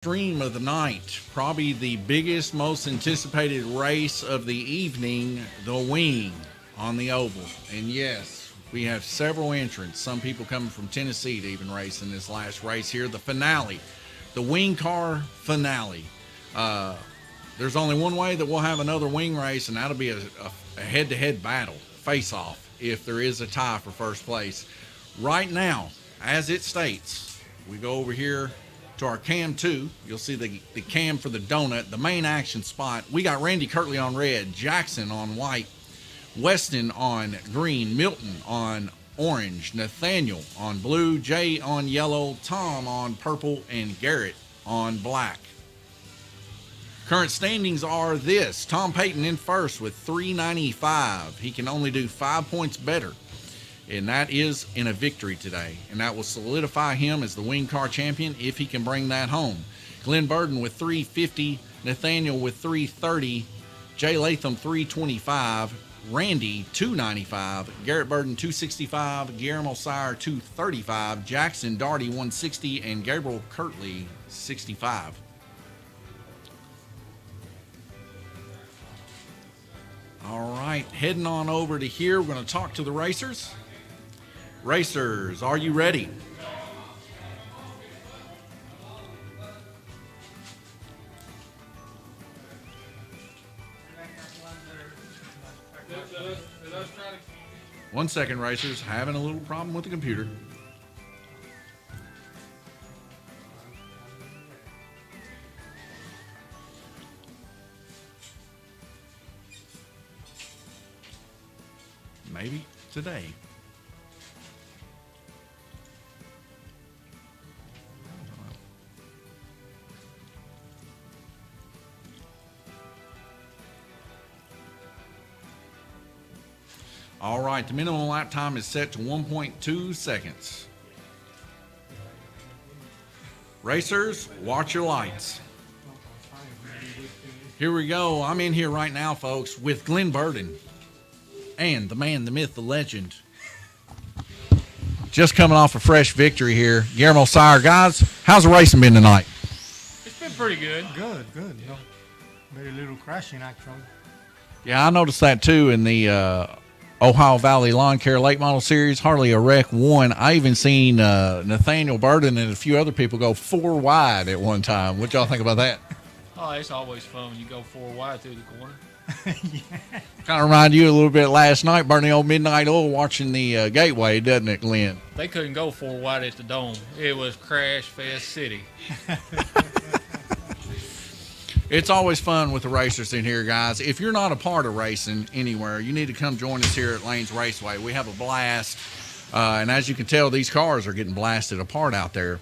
Stream of the night, probably the biggest, most anticipated race of the evening, the Wing on the Oval. And yes, we have several entrants, some people coming from Tennessee to even race in this last race here, the finale, the Wing Car finale. There's only one way that we'll have another wing race, and that'll be a head-to-head battle, face-off, if there is a tie for first place. Right now, as it states, we go over here to our cam 2. You'll see the cam for the donut, the main action spot. We got Randy Kirtley on red, Jackson on white, Weston on green, Milton on orange, Nathaniel on blue, Jay on yellow, Tom on purple, and Garrett on black. Current standings are this: Tom Payton in first with 395. He can only do 5 points better, and that is in a victory today. And that will solidify him as the wing car champion if he can bring that home. Glenn Burden with 350, Nathaniel with 330, Jay Latham 325, Randy 295, Garrett Burden 265, Guillermo Sire 235, Jackson Darty 160, and Gabriel Kirtley 65. All right, heading on over to here, we're going to talk to the racers. Racers, are you ready? One second, racers. Having a little problem with the computer. Maybe today. All right, the minimum lap time is set to 1.2 seconds. Racers, watch your lights. Here we go. I'm in here right now, folks, with Glenn Burden and the man, the myth, the legend. Just coming off a fresh victory here. Guillermo Sire. Guys, how's the racing been tonight? It's been pretty good. Good. No, very little crashing, actually. Yeah, I noticed that too in the Ohio Valley Lawn Care Late Model Series. Hardly a wreck one. I even seen Nathaniel Burden and a few other people go 4 wide at one time. What y'all think about that? Oh, it's always fun when you go 4 wide through the corner. Yeah. Kind of remind you a little bit last night, burning old Midnight Oil watching the Gateway, doesn't it, Glenn? They couldn't go 4 wide at the Dome. It was Crash Fest City. It's always fun with the racers in here, guys. If you're not a part of racing anywhere, you need to come join us here at Lanes Raceway. We have a blast, and as you can tell, these cars are getting blasted apart out there.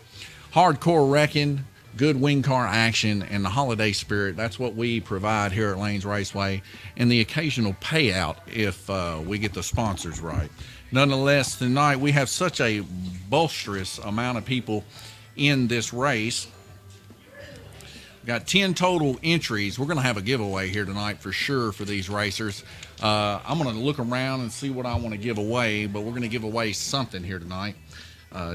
Hardcore wrecking, good wing car action, and the holiday spirit. That's what we provide here at Lanes Raceway, and the occasional payout if we get the sponsors right. Nonetheless, tonight we have such a boisterous amount of people in this race. Got 10 total entries. We're going to have a giveaway here tonight for sure for these racers. I'm going to look around and see what I want to give away, but we're going to give away something here tonight,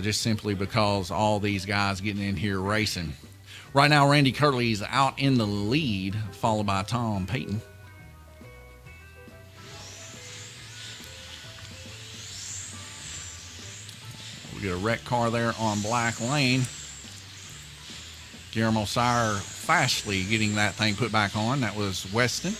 just simply because all these guys getting in here racing. Right now, Randy Kirtley is out in the lead, followed by Tom Payton. We get a wrecked car there on Black Lane. Guillermo Sire fastly getting that thing put back on. That was Weston.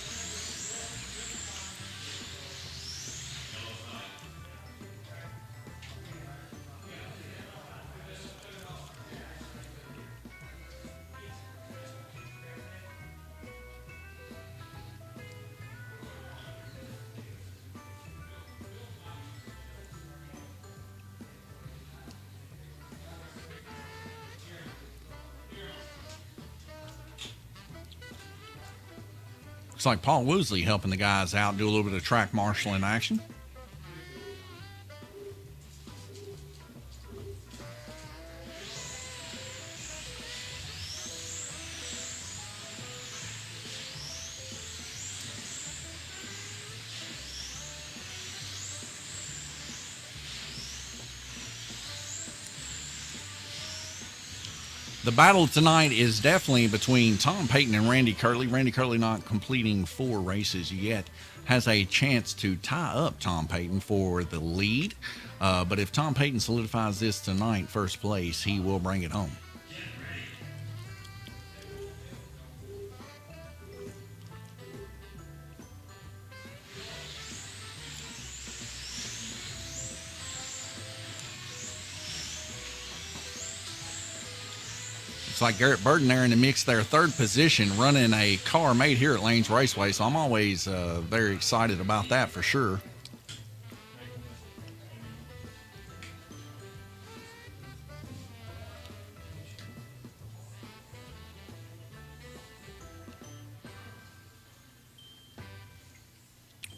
Looks like Paul Woosley helping the guys out, do a little bit of track marshalling action. The battle tonight is definitely between Tom Payton and Randy Curley. Randy Curley, not completing 4 races yet, has a chance to tie up Tom Payton for the lead. But if Tom Payton solidifies this tonight, first place, he will bring it home. It's like Garrett Burton there in the mix there, 3rd position, running a car made here at Lanes Raceway. So I'm always very excited about that for sure.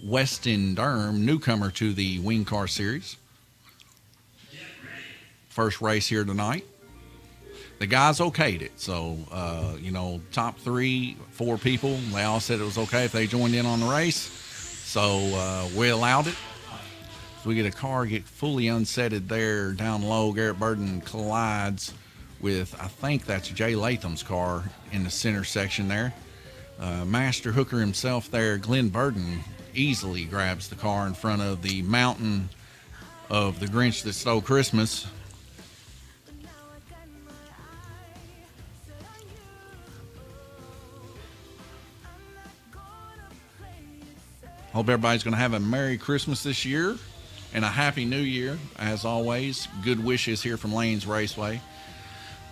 Weston Durham, newcomer to the Wing Car Series. First race here tonight. The guys okayed it. So, top 3, 4 people, they all said it was okay if they joined in on the race. So, we allowed it. So we get a car get fully unsetted there down low. Garrett Burton collides with, I think that's Jay Latham's car in the center section there. Master Hooker himself there, Glenn Burton, easily grabs the car in front of the mountain of the Grinch that stole Christmas. Hope everybody's going to have a Merry Christmas this year and a Happy New Year. As always, good wishes here from Lanes Raceway.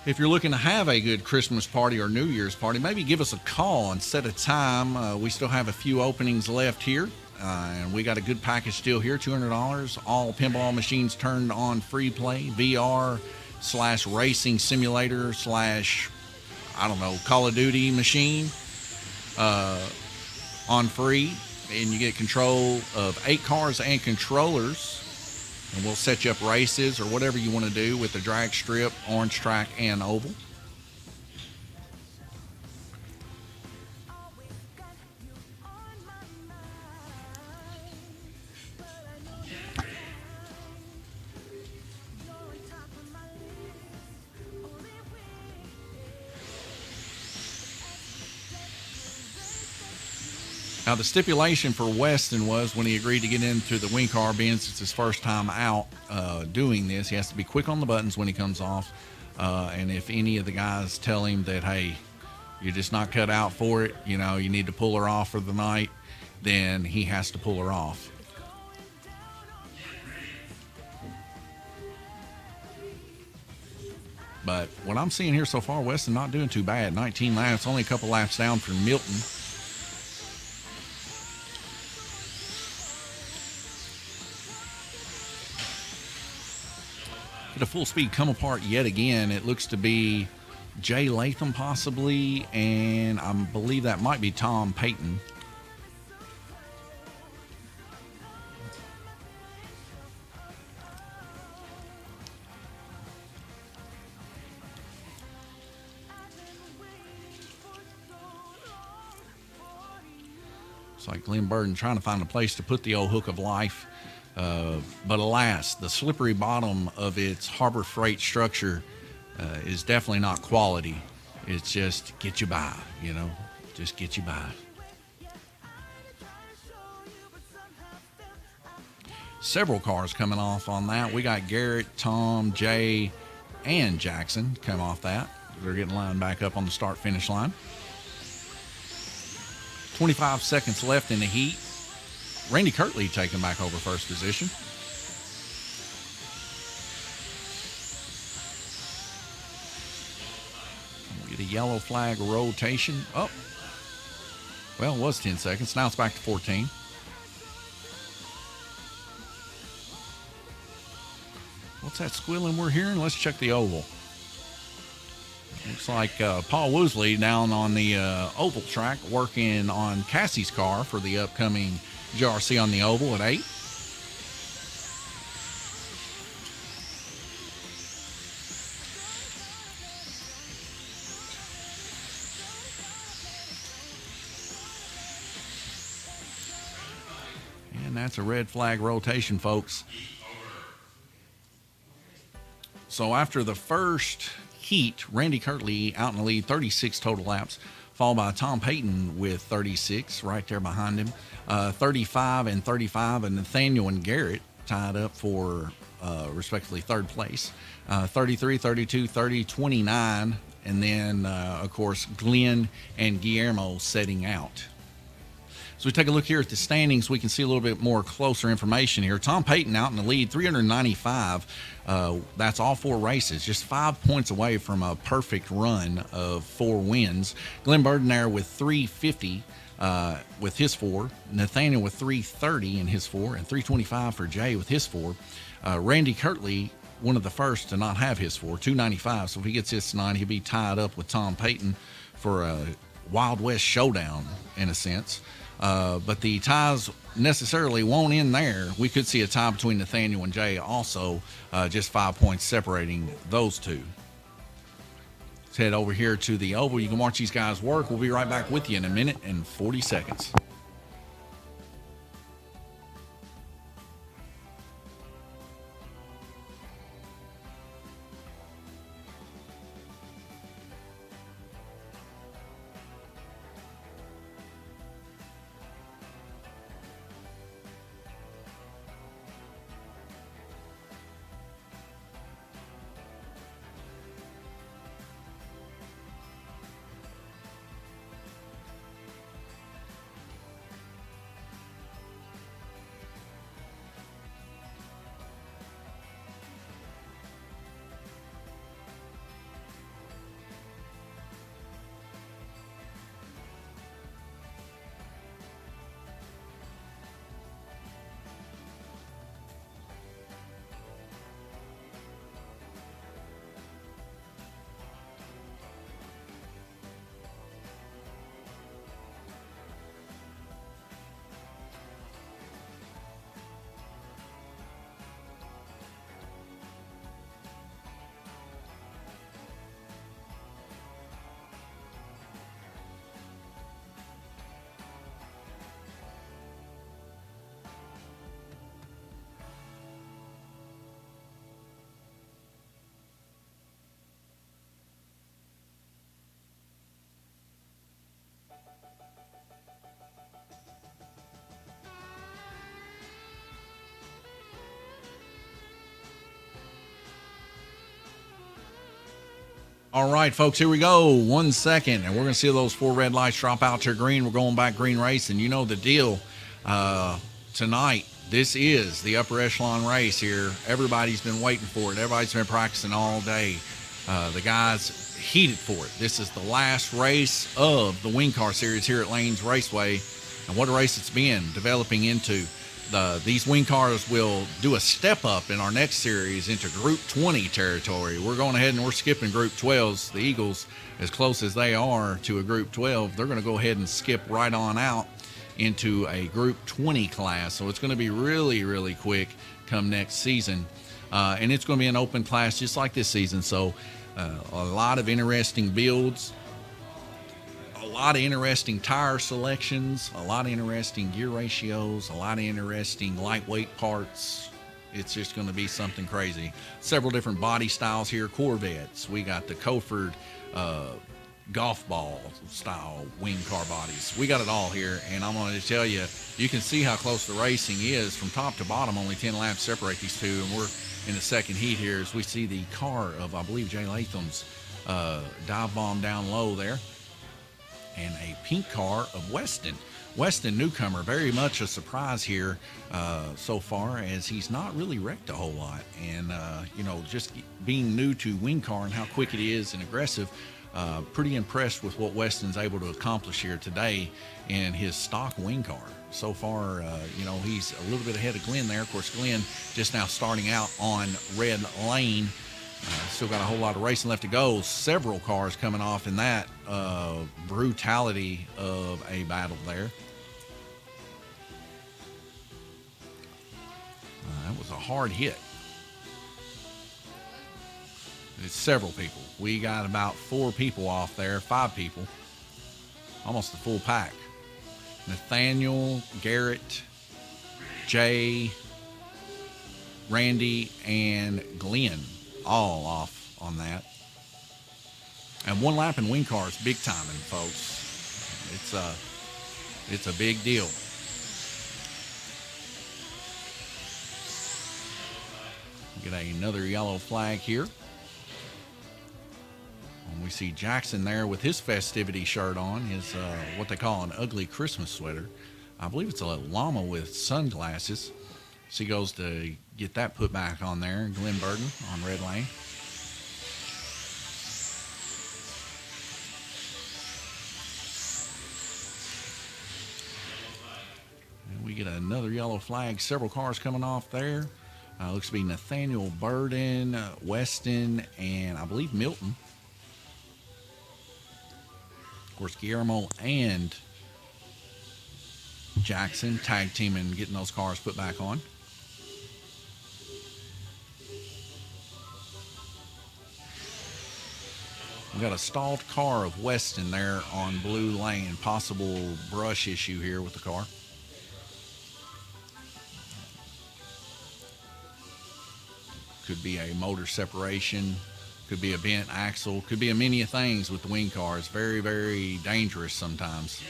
If you're looking to have a good Christmas party or New Year's party, maybe give us a call and set a time. We still have a few openings left here, and we got a good package deal here, $200. All pinball machines turned on free play, VR/racing simulator / Call of Duty machine on free. And you get control of 8 cars and controllers, and we'll set you up races or whatever you want to do with the drag strip, orange track, and oval. Now, the stipulation for Weston was when he agreed to get into the wing car, being it's his first time out doing this, he has to be quick on the buttons when he comes off. And if any of the guys tell him that, hey, you're just not cut out for it, you need to pull her off for the night, then he has to pull her off. But what I'm seeing here so far, Weston not doing too bad. 19 laps, only a couple laps down from Milton. Get a full speed come apart yet again. It looks to be Jay Latham possibly, and I believe that might be Tom Payton. It's like Glenn Burton trying to find a place to put the old hook of life. But alas, the slippery bottom of its Harbor Freight structure is definitely not quality. It's just get you by, just get you by. Several cars coming off on that. We got Garrett, Tom, Jay, and Jackson come off that. They're getting lined back up on the start-finish line. 25 seconds left in the heat. Randy Curley taking back over first position. We get a yellow flag rotation. Oh, well, it was 10 seconds. Now it's back to 14. What's that squealing we're hearing? Let's check the oval. Looks like Paul Woosley down on the oval track working on Cassie's car for the upcoming GRC on the oval at 8. And that's a red flag rotation, folks. So after the first heat, Randy Kirtley out in the lead, 36 total laps, followed by Tom Payton with 36 right there behind him. 35 and 35, and Nathaniel and Garrett tied up for respectively third place. 33, 32, 30, 29, and then, of course, Glenn and Guillermo setting out. So we take a look here at the standings. We can see a little bit more closer information here. Tom Payton out in the lead, 395. That's all 4 races, just 5 points away from a perfect run of 4 wins. Glenn Burden there with 350 with his 4. Nathaniel with 330 in his 4, and 325 for Jay with his 4. Randy Kirtley, one of the first to not have his 4, 295. So if he gets his tonight, he'll be tied up with Tom Payton for a Wild West showdown in a sense. But the ties necessarily won't end there. We could see a tie between Nathaniel and Jay also, just 5 points separating those two. Let's head over here to the oval. You can watch these guys work. We'll be right back with you in a minute and 40 seconds. All right, folks, here we go. 1 second, and we're going to see those 4 red lights drop out to green. We're going back green race, and you know the deal. Tonight, this is the upper echelon race here. Everybody's been waiting for it. Everybody's been practicing all day. The guys heated for it. This is the last race of the Wing Car Series here at Lanes Raceway, and what a race it's been developing into. These wing cars will do a step up in our next series into Group 20 territory. We're going ahead and we're skipping Group 12s. The Eagles, as close as they are to a Group 12, they're going to go ahead and skip right on out into a Group 20 class. So it's going to be really, really quick come next season. And it's going to be an open class just like this season. So a lot of interesting builds. A lot of interesting tire selections, a lot of interesting gear ratios, a lot of interesting lightweight parts. It's just going to be something crazy. Several different body styles here. Corvettes. We got the Coford golf ball style wing car bodies. We got it all here, and I'm going to tell you, you can see how close the racing is from top to bottom. Only 10 laps separate these two, and we're in the second heat here as we see the car of, I believe, Jay Latham's dive bomb down low there. And a pink car of Weston. Weston, newcomer, very much a surprise here so far, as he's not really wrecked a whole lot. And, just being new to wing car and how quick it is and aggressive, pretty impressed with what Weston's able to accomplish here today in his stock wing car. So far, he's a little bit ahead of Glenn there. Of course, Glenn just now starting out on red lane. Still got a whole lot of racing left to go. Several cars coming off in that brutality of a battle there. That was a hard hit. It's several people. We got about 4 people off there, 5 people. Almost the full pack. Nathaniel, Garrett, Jay, Randy, and Glenn all off on that. And one lap in wing cars, big timing, folks. It's a big deal. Get another yellow flag here. And we see Jackson there with his festivity shirt on, his what they call an ugly Christmas sweater. I believe it's a llama with sunglasses. So he goes to get that put back on there. Glenn Burden on red lane. And we get another yellow flag. Several cars coming off there. Looks to be Nathaniel Burden, Weston, and I believe Milton. Of course, Guillermo and Jackson tag teaming, getting those cars put back on. We got a stalled car of Weston there on blue lane. Possible brush issue here with the car. Could be a motor separation. Could be a bent axle. Could be a many of things with the wing cars. Very, very dangerous sometimes.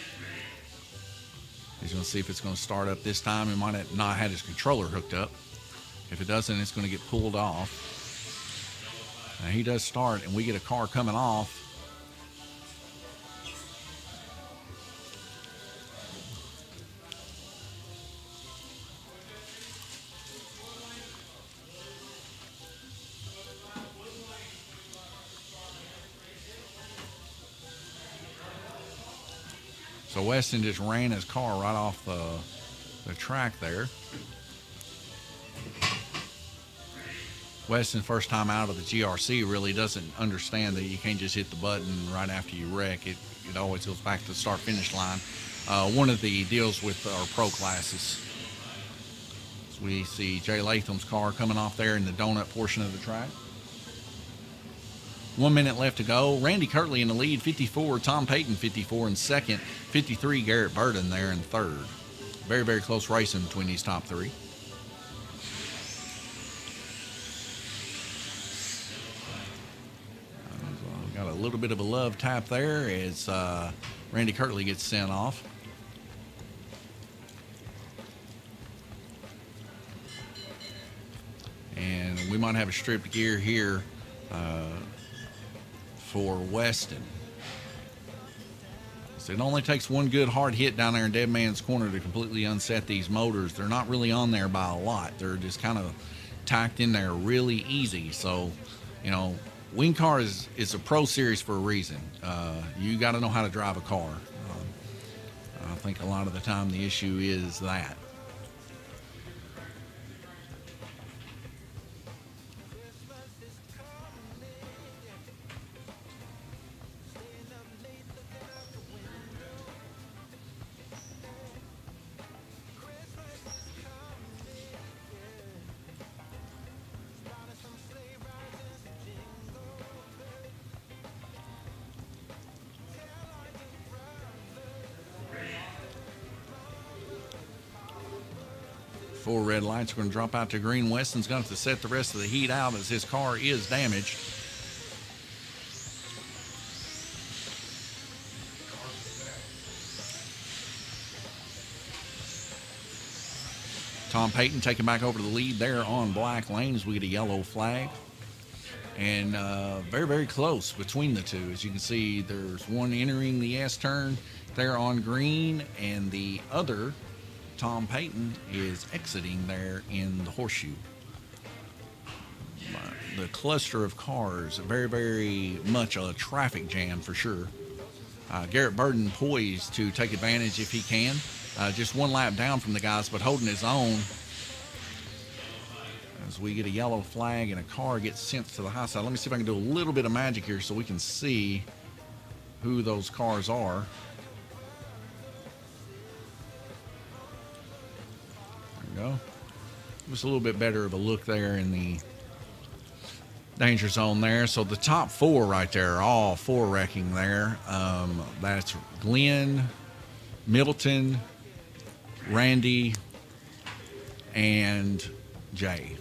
He's going to see if it's going to start up this time. He might have not had his controller hooked up. If it doesn't, it's going to get pulled off. Now he does start, and we get a car coming off. So Weston just ran his car right off the track there. Weston, first time out of the GRC, really doesn't understand that you can't just hit the button right after you wreck. It always goes back to the start-finish line. One of the deals with our pro classes. So we see Jay Latham's car coming off there in the donut portion of the track. 1 minute left to go. Randy Kirtley in the lead, 54. Tom Payton, 54 in second. 53, Garrett Burden there in third. Very, very close racing between these top three. Got a little bit of a love tap there as Randy Kirtley gets sent off. And we might have a stripped gear here for Weston. So it only takes one good hard hit down there in Dead Man's Corner to completely unset these motors. They're not really on there by a lot. They're just kind of tacked in there really easy. So, you know, Wing Car is a pro series for a reason. You got to know how to drive a car. I think a lot of the time the issue is that. Four red lights are going to drop out to green. Weston's going to have to set the rest of the heat out as his car is damaged. Tom Payton taking back over the lead there on black lane as we get a yellow flag. And very, very close between the two. As you can see, there's one entering the S turn there on green, and the other, Tom Payton, is exiting there in the horseshoe. The cluster of cars, very, very much a traffic jam for sure. Garrett Burden poised to take advantage if he can. Just one lap down from the guys, but holding his own. As we get a yellow flag and a car gets sent to the high side. Let me see if I can do a little bit of magic here so we can see who those cars are. There we go. Just a little bit better of a look there in the danger zone there. So the top four right there, all four wrecking there. That's Glenn, Middleton, Randy, and Jay.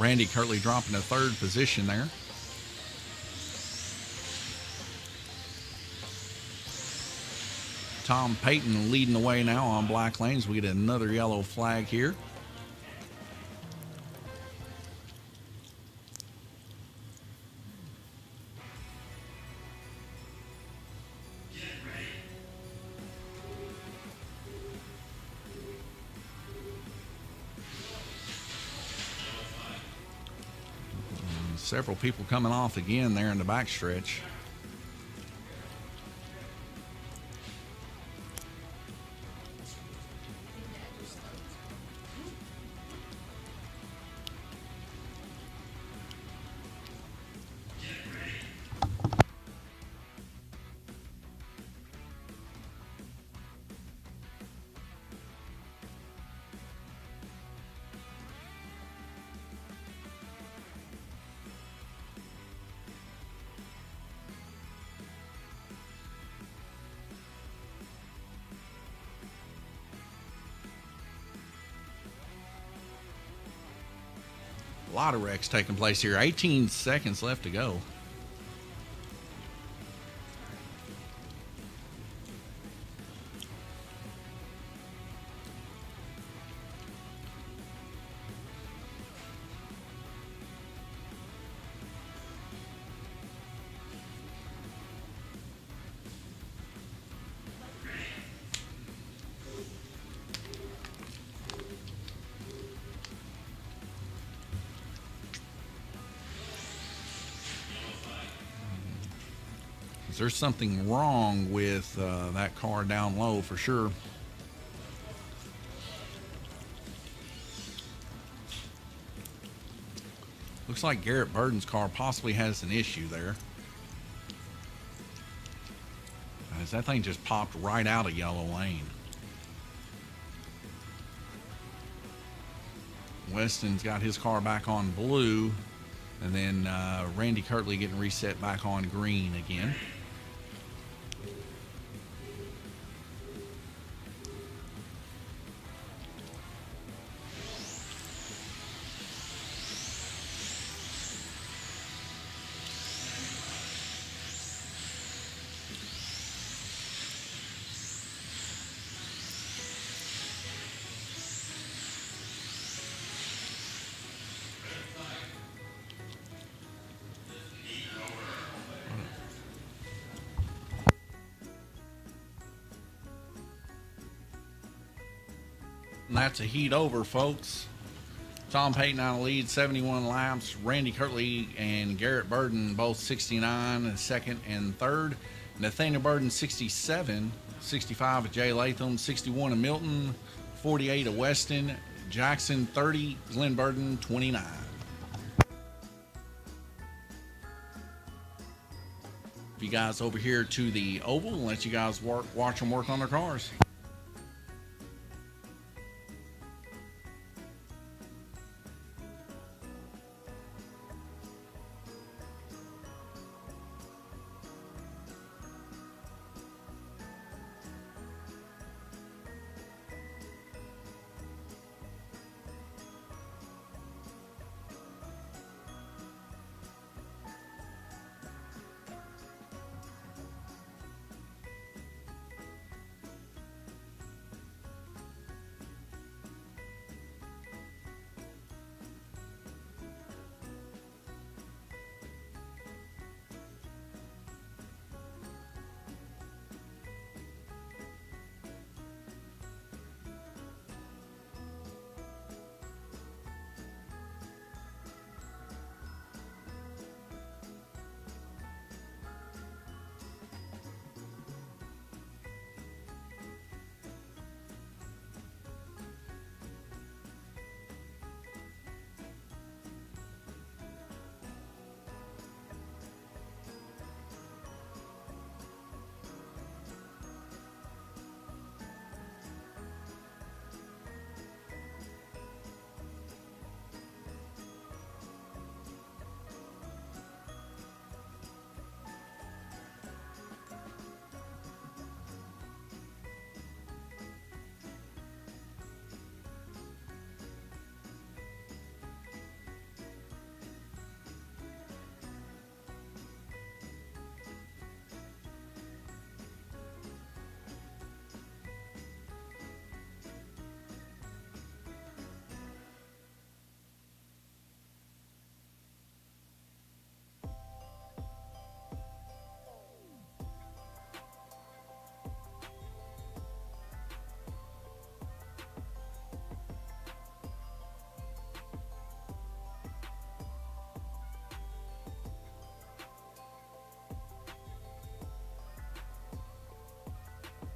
Randy Kirtley dropping to third position there. Tom Payton leading the way now on black lanes. We get another yellow flag here. Several people coming off again there in the backstretch. A lot of wrecks taking place here. 18 seconds left to go. There's something wrong with that car down low for sure. Looks like Garrett Burden's car possibly has an issue there, as that thing just popped right out of yellow lane. Weston's got his car back on blue, and then Randy Kirtley getting reset back on green again. And that's a heat over, folks. Tom Payton out of the lead, 71 laps. Randy Kirtley and Garrett Burden both 69, second and third. Nathaniel Burden 67, 65 of Jay Latham, 61 of Milton, 48 of Weston, Jackson 30, Glenn Burden 29. You guys over here to the oval and let you guys watch them work on their cars.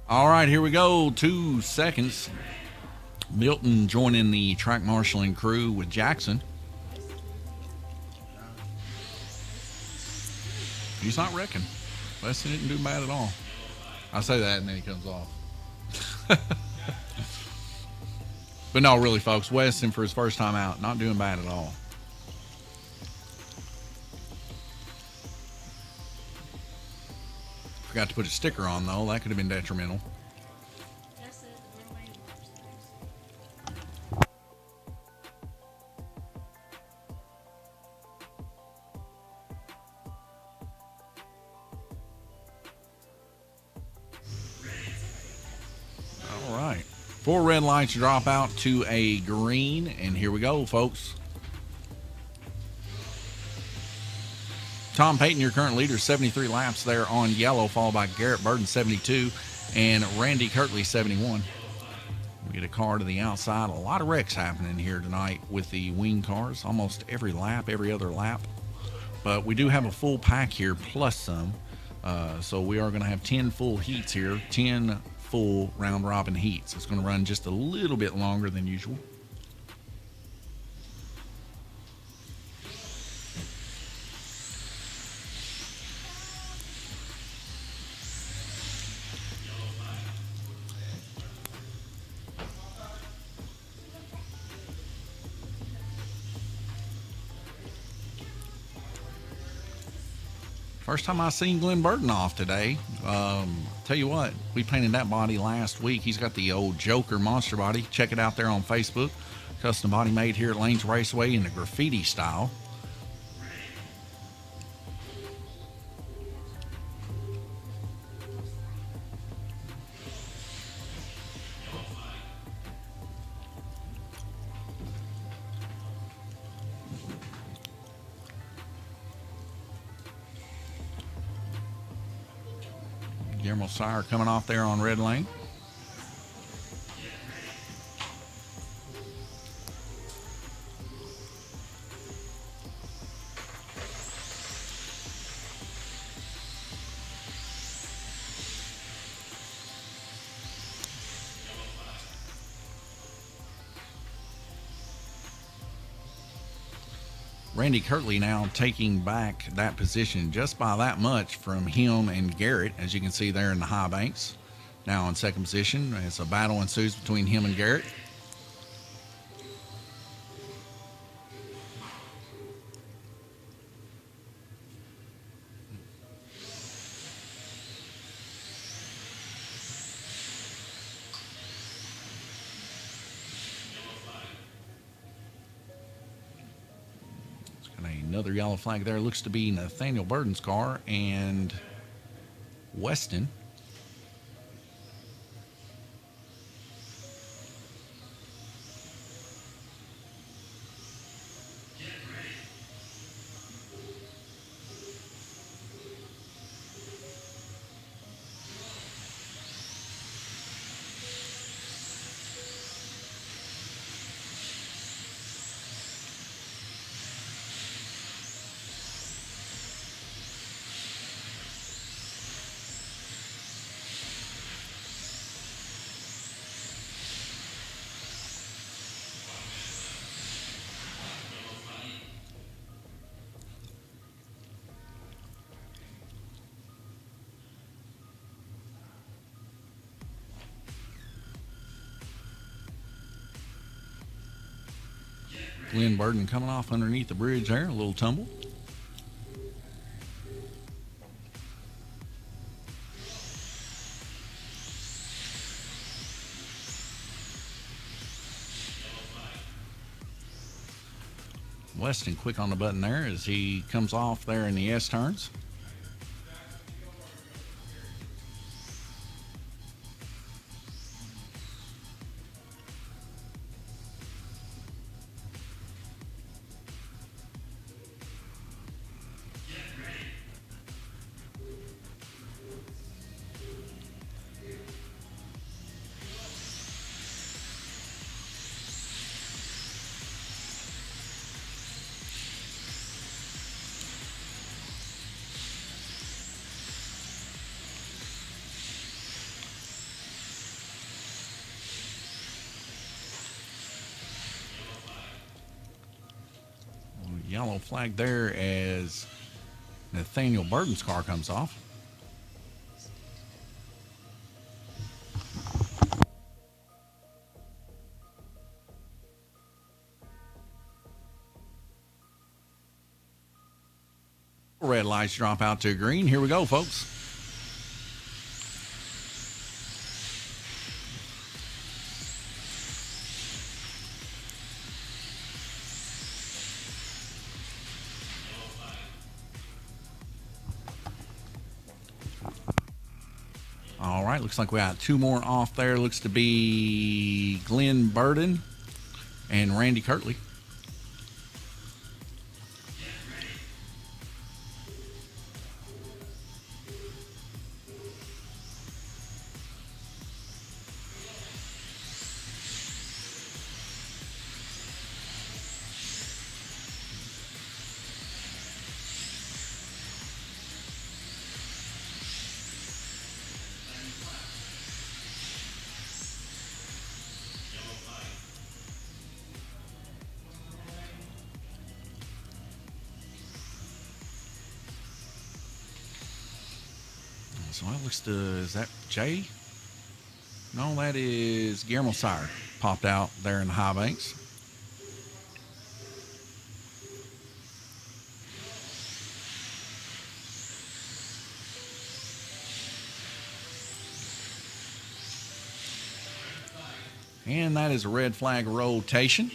All right, here we go. 2 seconds. Milton joining the track marshaling crew with Jackson. He's not wrecking. Weston didn't do bad at all. I say that and then he comes off. But no, really, folks, Weston for his first time out, not doing bad at all. Forgot to put a sticker on, though. That could have been detrimental. All right. 4 red lights drop out to a green, and here we go, folks. Tom Payton, your current leader, 73 laps there on yellow, followed by Garrett Burton, 72, and Randy Kirtley, 71. We get a car to the outside. A lot of wrecks happening here tonight with the wing cars, almost every lap, every other lap. But we do have a full pack here, plus some. So we are going to have 10 full heats here, 10 full round-robin heats. It's going to run just a little bit longer than usual. First time I seen Glenn Burton off today. Tell you what, we painted that body last week. He's got the old Joker monster body. Check it out there on Facebook. Custom body made here at Lanes Raceway in the graffiti style. Guillermo Sire coming off there on red lane. Randy Kirtley now taking back that position just by that much from him and Garrett, as you can see there in the high banks. Now in second position, as a battle ensues between him and Garrett. Another yellow flag there. Looks to be Nathaniel Burton's car and Weston. Glenn Burton coming off underneath the bridge there, a little tumble. Weston quick on the button there as he comes off there in the S turns. yellow flag there as Nathaniel Burton's car comes off. Red lights drop out to green. Here we go, folks. All right, looks like we got two more off there. Looks to be Glenn Burden and Randy Kirtley. So that looks to, is that Jay? No, that is Guillermo Sire. Popped out there in the high banks. And that is a red flag rotation.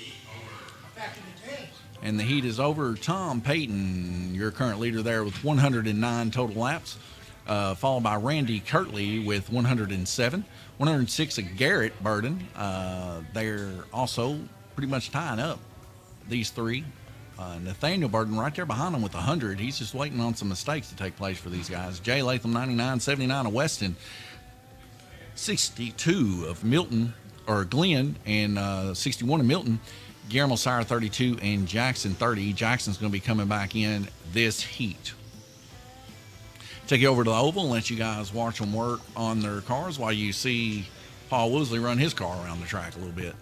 And the heat is over. Tom Payton, your current leader there with 109 total laps. Followed by Randy Kirtley with 107. 106 of Garrett Burden. They're also pretty much tying up, these three. Nathaniel Burden right there behind them with 100. He's just waiting on some mistakes to take place for these guys. Jay Latham, 99. 79 of Weston. 62 of Milton, or Glenn, and 61 of Milton. Guillermo Sire, 32, and Jackson, 30. Jackson's going to be coming back in this heat. Take you over to the oval and let you guys watch them work on their cars while you see Paul Woosley run his car around the track a little bit.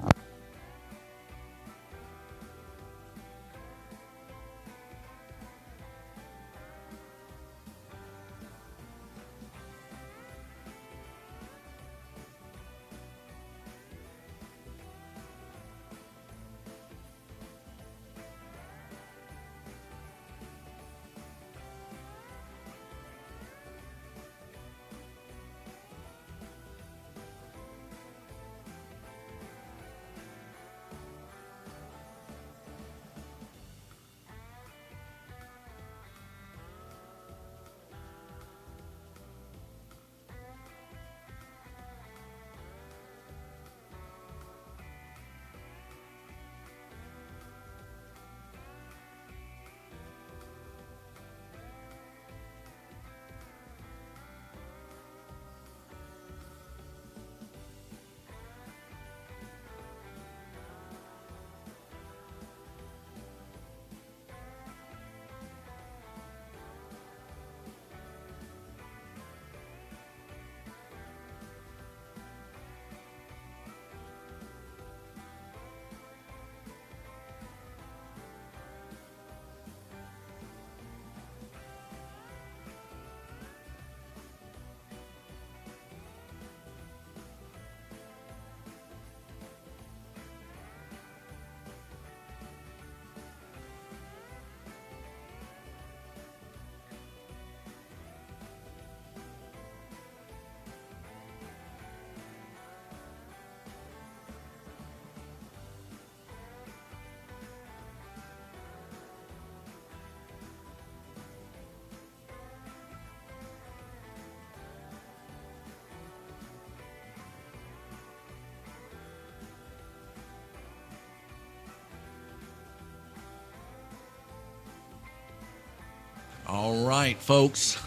All right, folks.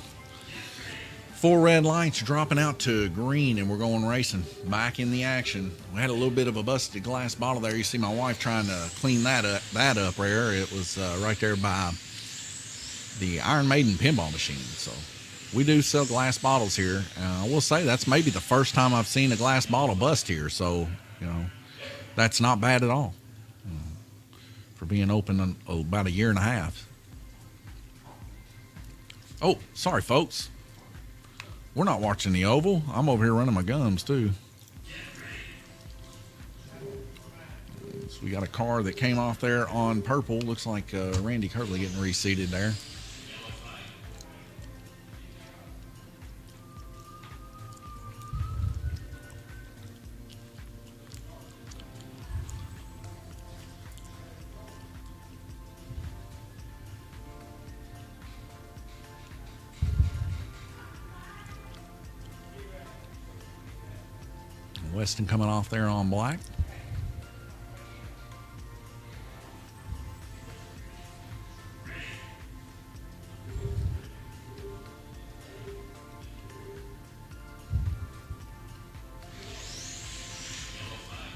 4 red lights dropping out to green, and we're going racing. Back in the action. We had a little bit of a busted glass bottle there. You see my wife trying to clean that up there. It was right there by the Iron Maiden pinball machine. So we do sell glass bottles here. I will say that's maybe the first time I've seen a glass bottle bust here. So, you know, that's not bad at all. for being open about a year and a half. Oh, sorry, folks. We're not watching the oval. I'm over here running my gums, too. So we got a car that came off there on purple. Looks like Randy Kirtley getting reseated there. Weston coming off there on black.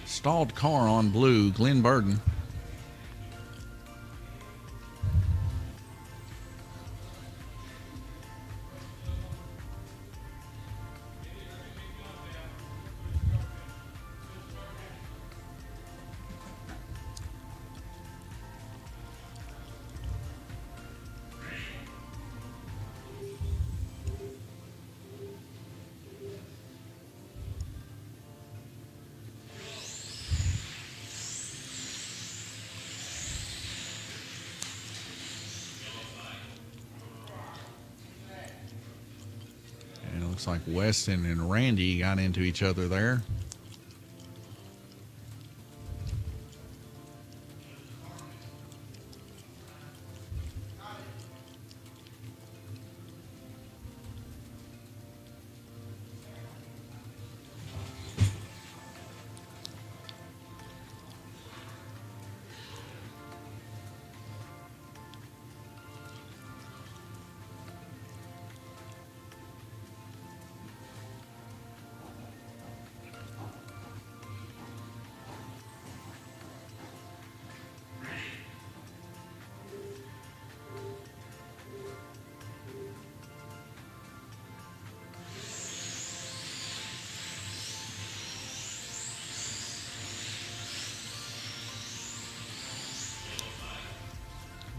Stalled car on blue, Glenn Burden. Looks like Weston and Randy got into each other there.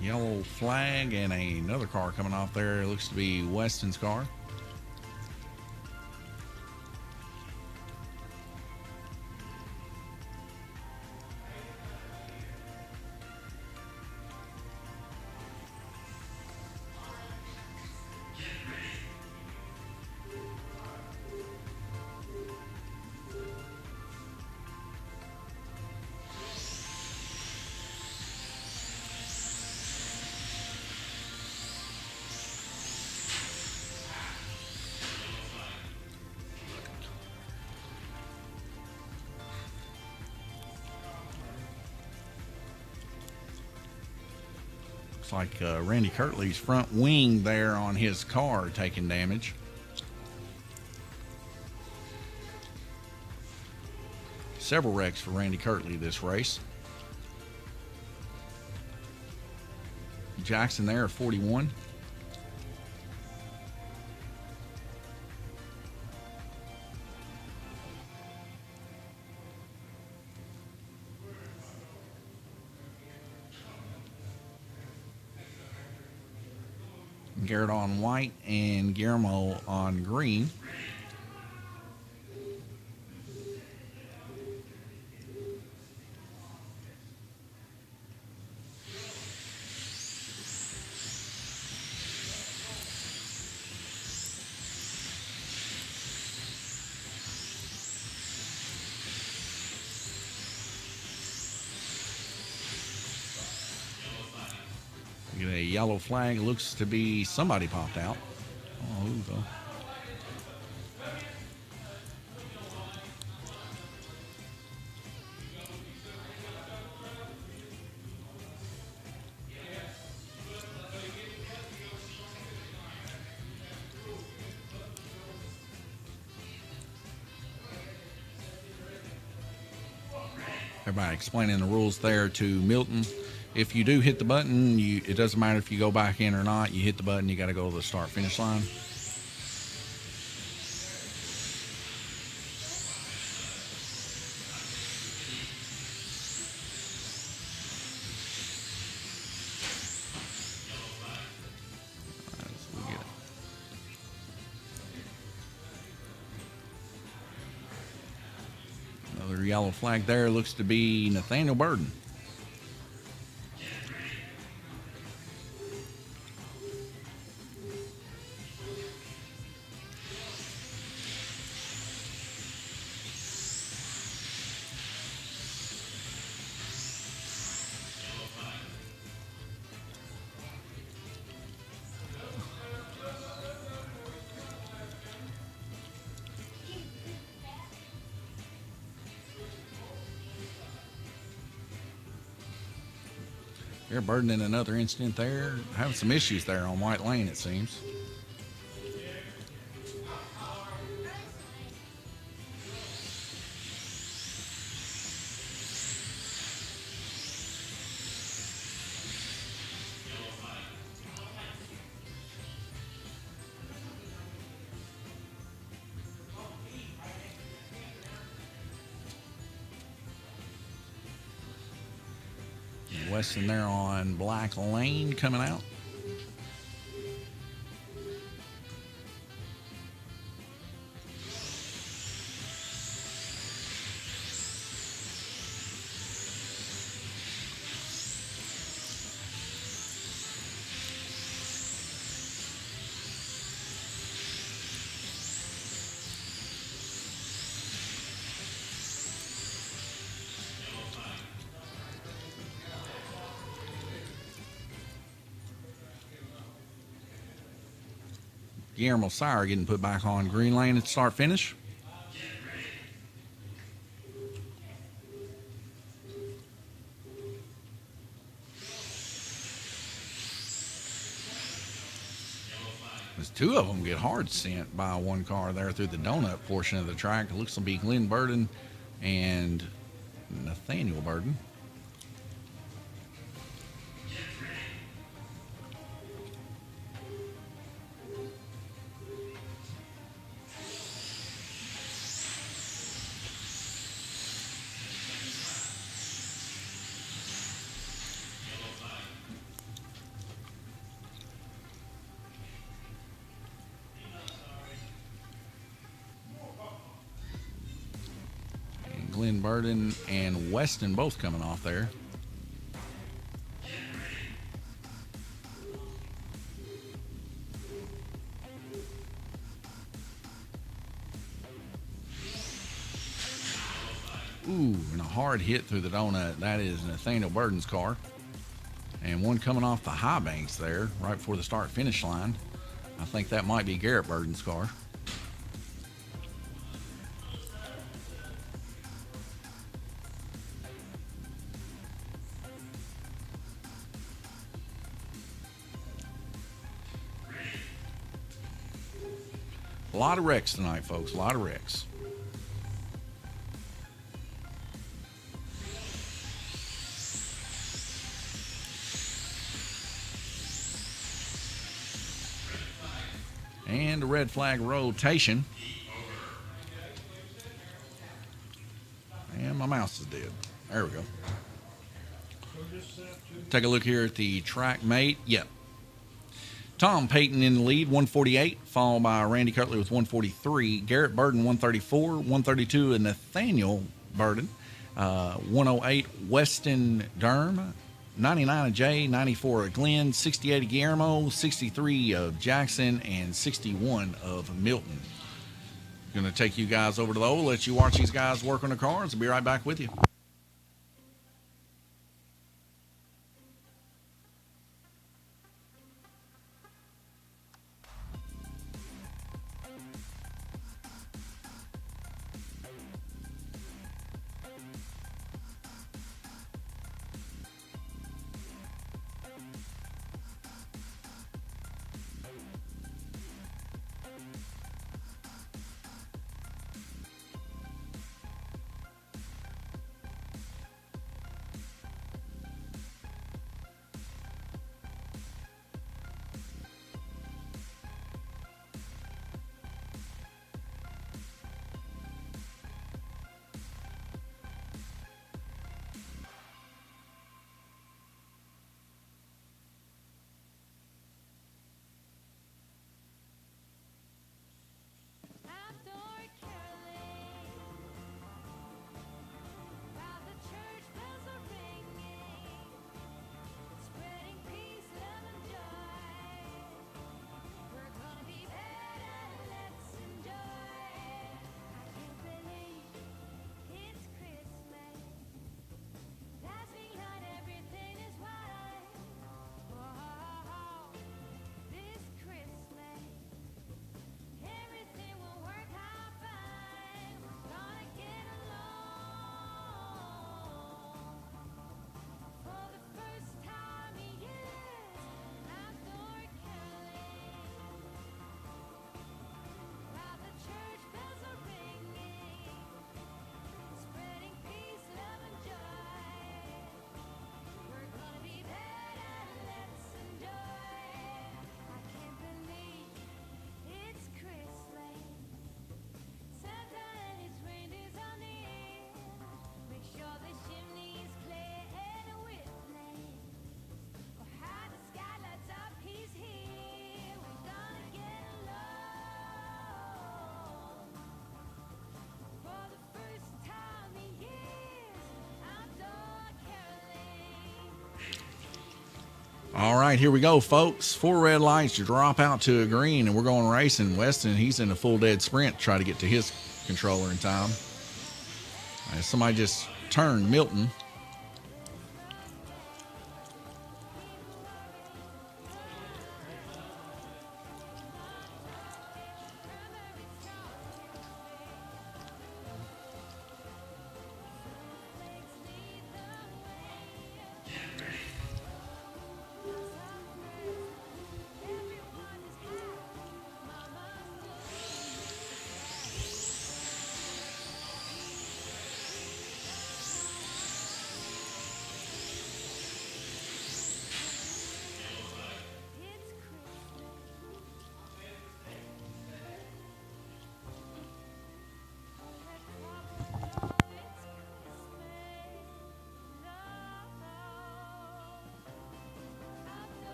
Yellow flag and another car coming off there. It looks to be Weston's car. Like Randy Kirtley's front wing there on his car taking damage. Several wrecks for Randy Kirtley this race. Jackson there at 41. Garrett on white and Guillermo on green. Get a yellow flag. Looks to be somebody popped out. Oh, who though? Everybody explaining the rules there to Milton. If you do hit the button, it doesn't matter if you go back in or not. You hit the button, you got to go to the start-finish line. yellow flag there looks to be Nathaniel Burden. They're Burden in another incident there. Having some issues there on White Lane, it seems. Weston there on Black Lane coming out. Guillermo Sire getting put back on green lane at start finish. As two of them get hard sent by one car there through the donut portion of the track. It looks to be Glenn Burden and Nathaniel Burden. Glenn Burden and Weston both coming off there. Ooh, and a hard hit through the donut. That is Nathaniel Burden's car. And one coming off the high banks there right before the start finish line. I think that might be Garrett Burden's car. A lot of wrecks tonight, folks. A lot of wrecks. And a red flag rotation. And my mouse is dead. There we go. Take a look here at the track mate. Yep. Tom Payton in the lead, 148, followed by Randy Cutler with 143. Garrett Burden, 134. 132, and Nathaniel Burden. 108, Weston Durham. 99 of Jay, 94 of Glenn, 68 of Guillermo, 63 of Jackson, and 61 of Milton. Going to take you guys over to the oval, let you watch these guys work on the cars. I'll be right back with you. All right, here we go, folks. 4 red lights to drop out to a green, and we're going racing. Weston, he's in a full dead sprint to try to get to his controller in time. Somebody just turned Milton.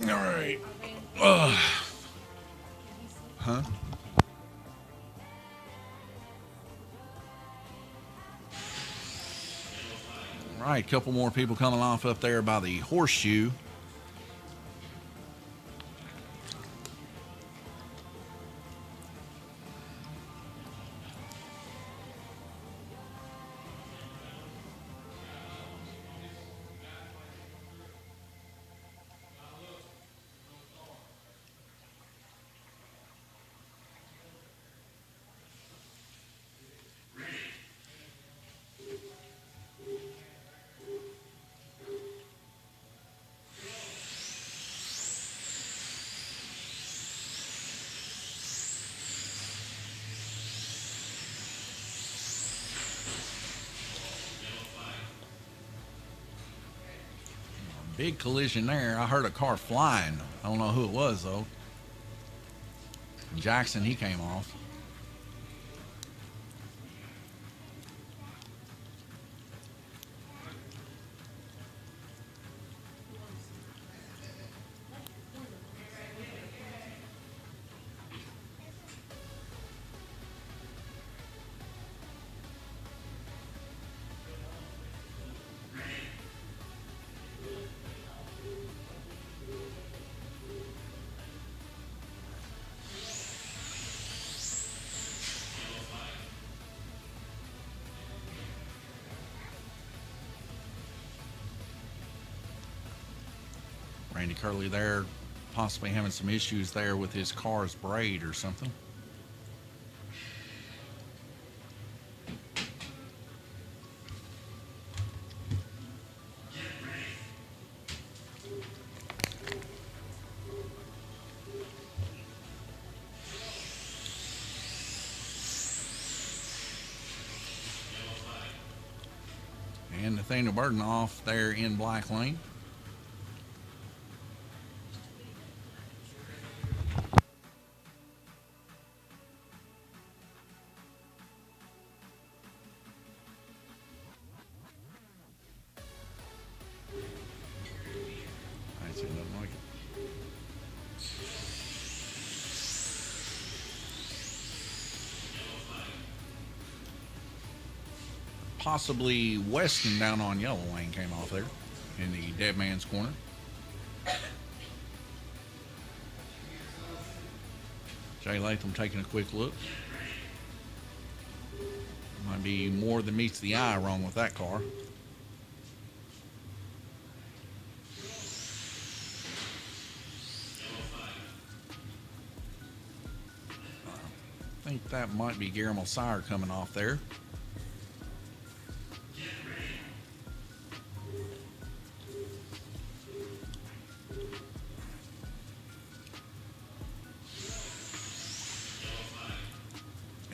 All right. Huh? All right, couple more people coming off up there by the horseshoe. Big collision there. I heard a car flying. I don't know who it was, though. Jackson, he came off. Randy Curley there, possibly having some issues there with his car's braid or something. And Nathaniel Burton off there in black lane. I see nothing like it. Possibly Weston down on yellow lane came off there in the dead man's corner. Jay Latham taking a quick look. Might be more than meets the eye wrong with that car. I think that might be Guillermo Sire coming off there.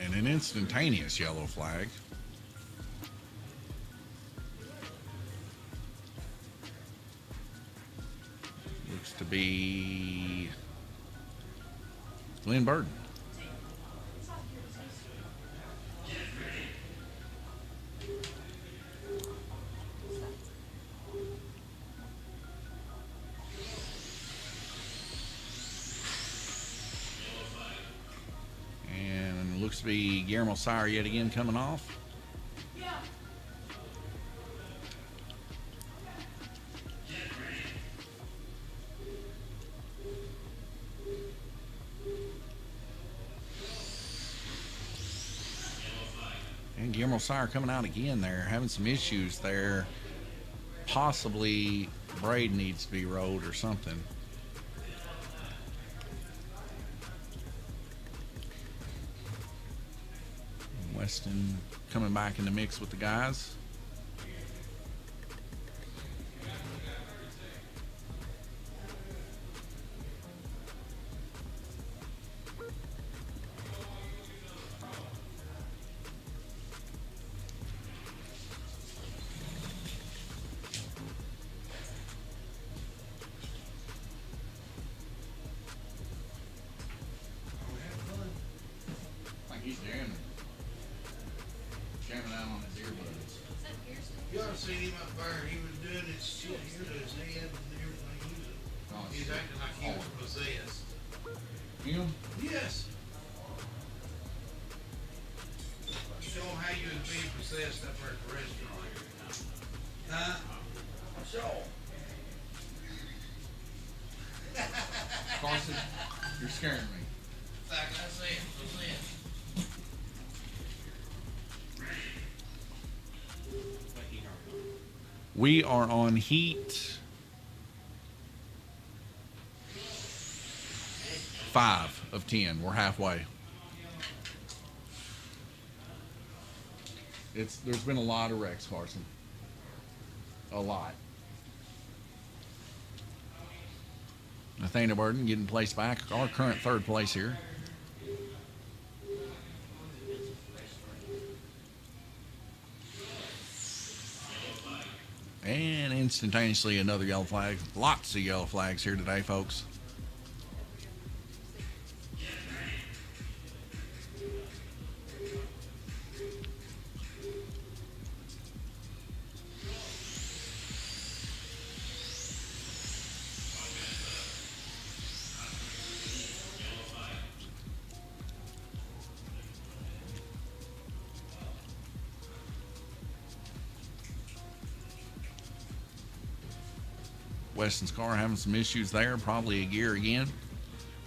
And an instantaneous yellow flag. Looks to be Glenn Burton. looks to be Guillermo Sire yet again coming off. And Guillermo Sire coming out again there, having some issues there. Possibly braid needs to be rolled or something. Weston coming back in the mix with the guys. Like he's jamming out on his earbuds. You ought to see him up there. He was doing his shit here to his head and everything. He was acting like he was possessed. Him? Yes. Show him how you was being possessed up there at the restaurant. Huh? Show. Carson, you're scaring me. Like I said, possessed. We are on heat 5 of 10. We're halfway. There's been a lot of wrecks, Carson. A lot. Nathaniel Burden getting placed back. Our current third place here. And instantaneously another yellow flag. Lots of yellow flags here today, folks. Weston's car having some issues there, probably a gear again.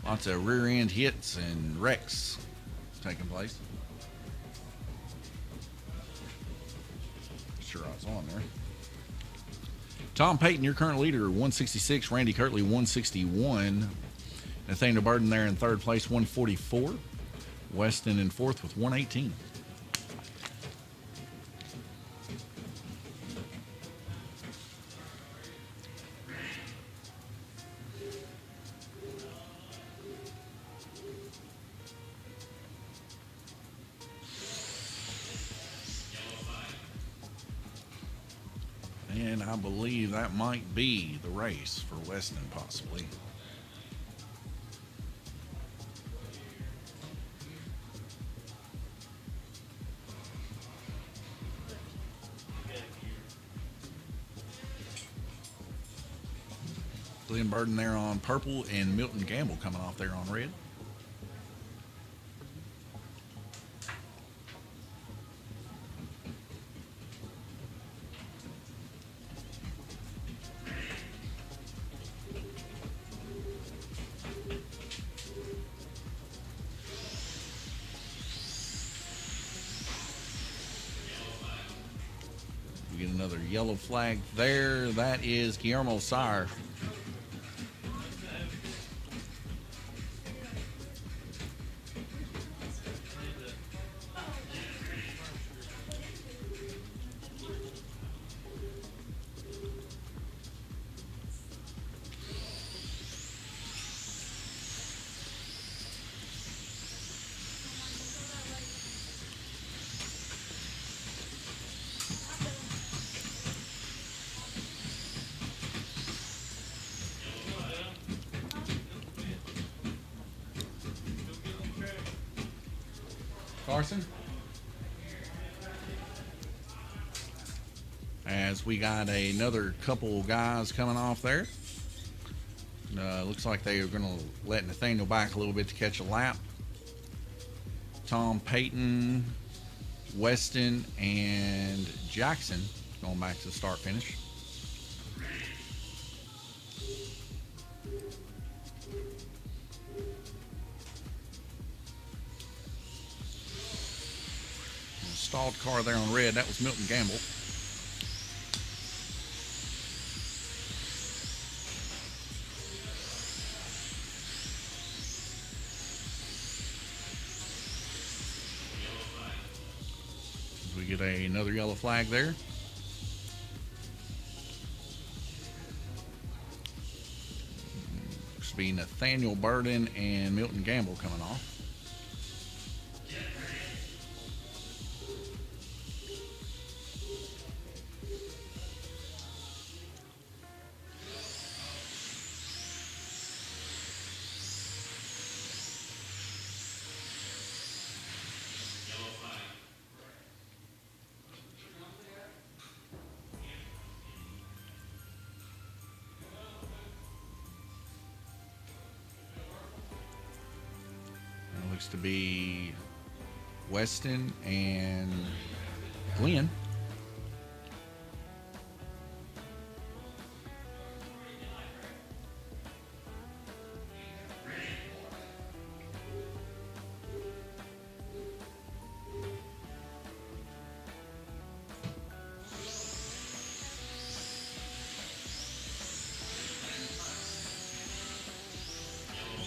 Lots of rear end hits and wrecks taking place. Sure I was on there. Tom Payton, your current leader, 166. Randy Kirtley, 161. Nathaniel Burden there in third place, 144. Weston in fourth with 118. And I believe that might be the race for Weston, possibly. Glenn Burden there on purple and Milton Gamble coming off there on red. We get another yellow flag there. That is Guillermo Sire. Carson? As we got another couple guys coming off there. Looks like they are going to let Nathaniel back a little bit to catch a lap. Tom Payton, Weston, and Jackson going back to the start finish. Stalled car there on red. That was Milton Gamble. We get another yellow flag there. Looks to be Nathaniel Burden and Milton Gamble coming off. Looks to be Weston and Glenn.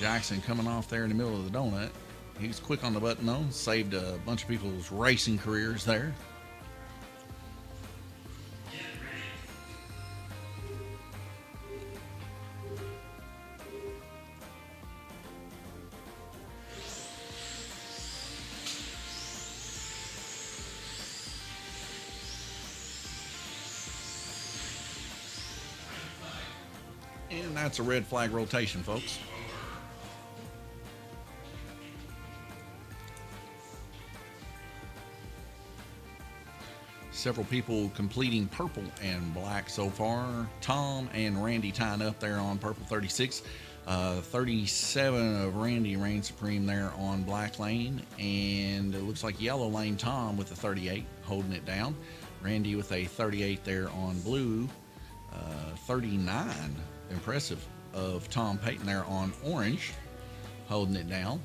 Jackson coming off there in the middle of the donut. He's quick on the button though. Saved a bunch of people's racing careers there. And that's a red flag rotation, folks. Several people completing purple and black so far. Tom and Randy tying up there on purple 36. 37 of Randy reigns supreme there on black lane. And it looks like yellow lane Tom with a 38 holding it down. Randy with a 38 there on blue. 39, impressive, of Tom Payton there on orange, holding it down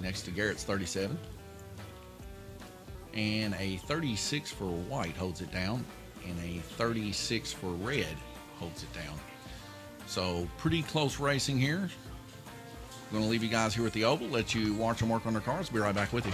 next to Garrett's 37. And a 36 for white holds it down, and a 36 for red holds it down. So pretty close racing here. I'm going to leave you guys here at the oval, let you watch them work on their cars. Be right back with you.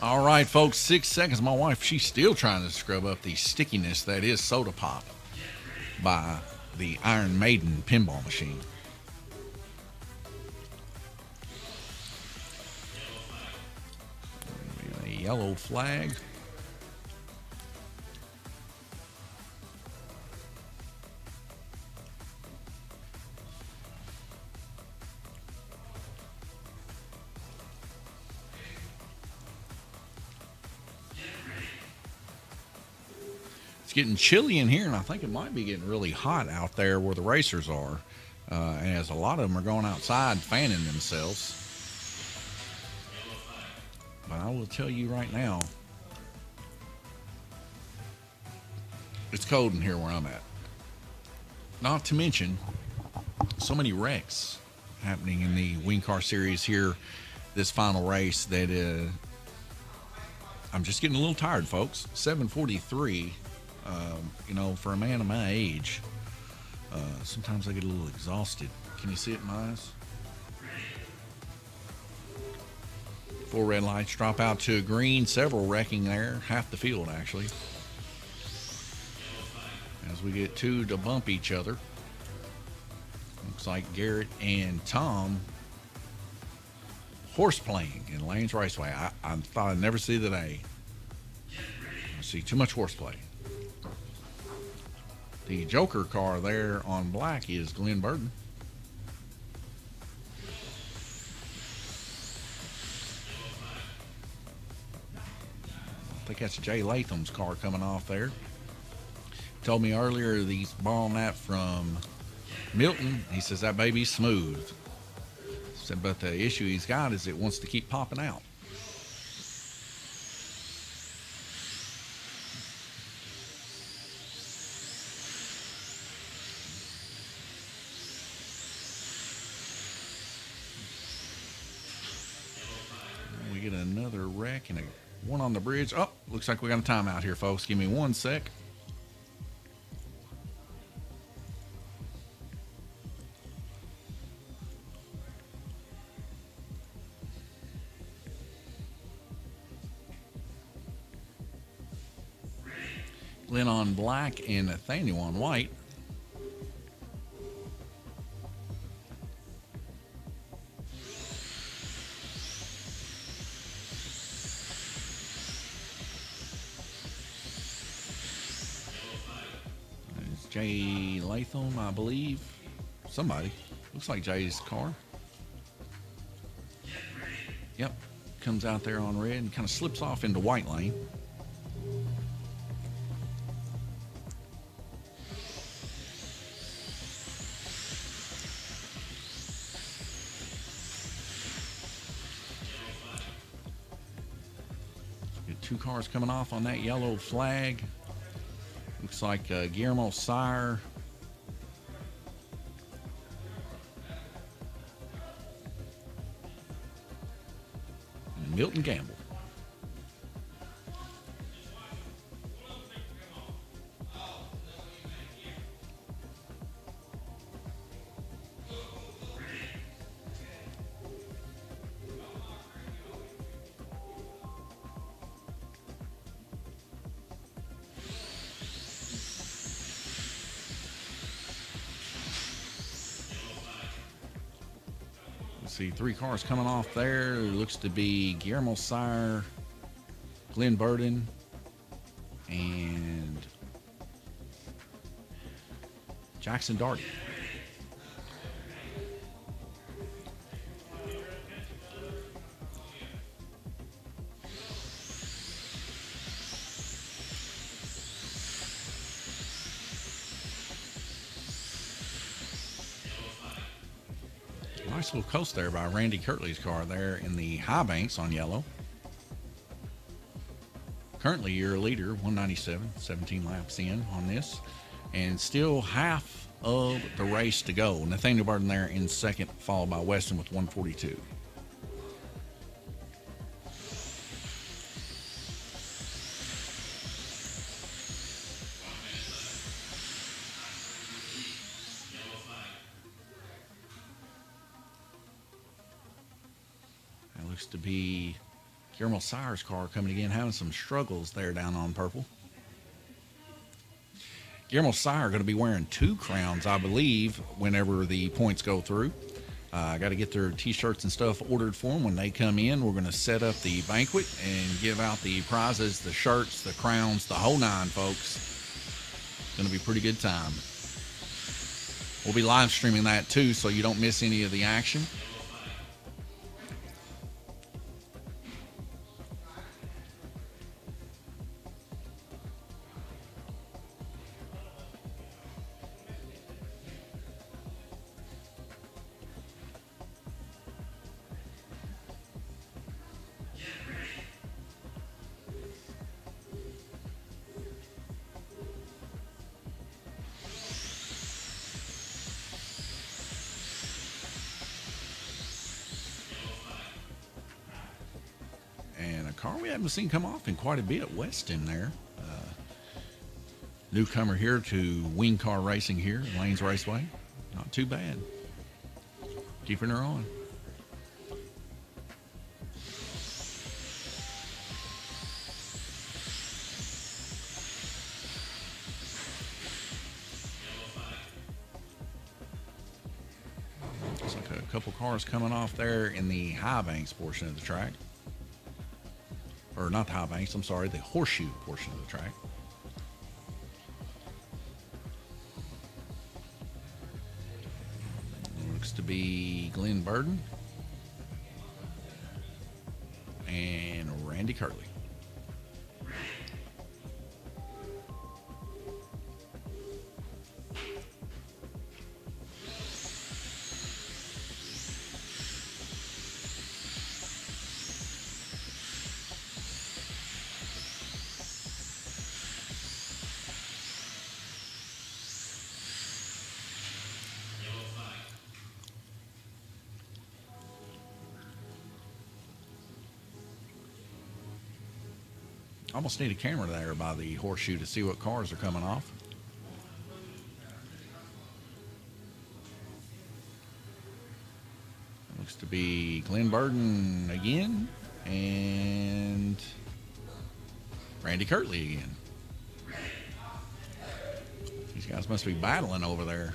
All right, folks, 6 seconds. My wife, she's still trying to scrub up the stickiness that is Soda Pop by the Iron Maiden pinball machine. A yellow flag. Getting chilly in here, and I think it might be getting really hot out there where the racers are, as a lot of them are going outside fanning themselves. But I will tell you right now, it's cold in here where I'm at. Not to mention so many wrecks happening in the Wing Car Series here this final race that I'm just getting a little tired, folks. 7:43. You know, for a man of my age, sometimes I get a little exhausted. Can you see it in my eyes? 4 red lights drop out to a green. Several wrecking there. Half the field, actually. As we get 2 to bump each other. Looks like Garrett and Tom horseplaying in Lanes Raceway. I thought I'd never see the day. I see too much horseplay. The Joker car there on black is Glenn Burden. I think that's Jay Latham's car coming off there. Told me earlier he's borrowing that from Milton. He says that baby's smooth. Said, but the issue he's got is it wants to keep popping out. We get another wreck and one on the bridge. Oh, looks like we got a timeout here, folks. Give me 1 sec. Glenn on black and Nathaniel on white. It's Jay Latham, I believe. Somebody. Looks like Jay's car. Yep. Comes out there on red and kind of slips off into white lane. Two cars coming off on that yellow flag. Looks like Guillermo Sire. And Milton Gamble. See 3 cars coming off there. It looks to be Guillermo Sire, Glenn Burden, and Jackson Darty. Nice little coast there by Randy Kirtley's car there in the high banks on yellow. Currently your leader, 197, 17 laps in on this, and still half of the race to go. Nathaniel Burden there in second, followed by Weston with 142. To be Guillermo Sire's car coming again, having some struggles there down on purple. Guillermo Sire going to be wearing 2 crowns, I believe, whenever the points go through. I got to get their T-shirts and stuff ordered for them when they come in. We're going to set up the banquet and give out the prizes, the shirts, the crowns, the whole 9, folks. Going to be a pretty good time. We'll be live streaming that too, so you don't miss any of the action. And a car we haven't seen come off in quite a bit, Weston there. Newcomer here to Wing Car Racing here at Lanes Raceway. Not too bad. Keeping her on. Looks like a couple cars coming off there in the High Banks portion of the track. Or not the High Banks, I'm sorry, the Horseshoe portion of the track. Looks to be Glenn Burden and Randy Curley. Almost need a camera there by the Horseshoe to see what cars are coming off. Looks to be Glenn Burden again and Randy Curley again. These guys must be battling over there.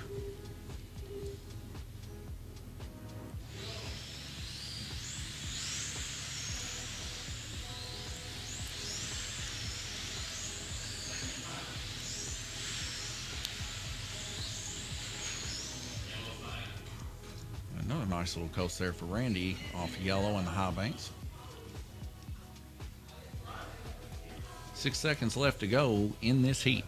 Another nice little coast there for Randy off yellow in the High Banks. 6 seconds left to go in this heat.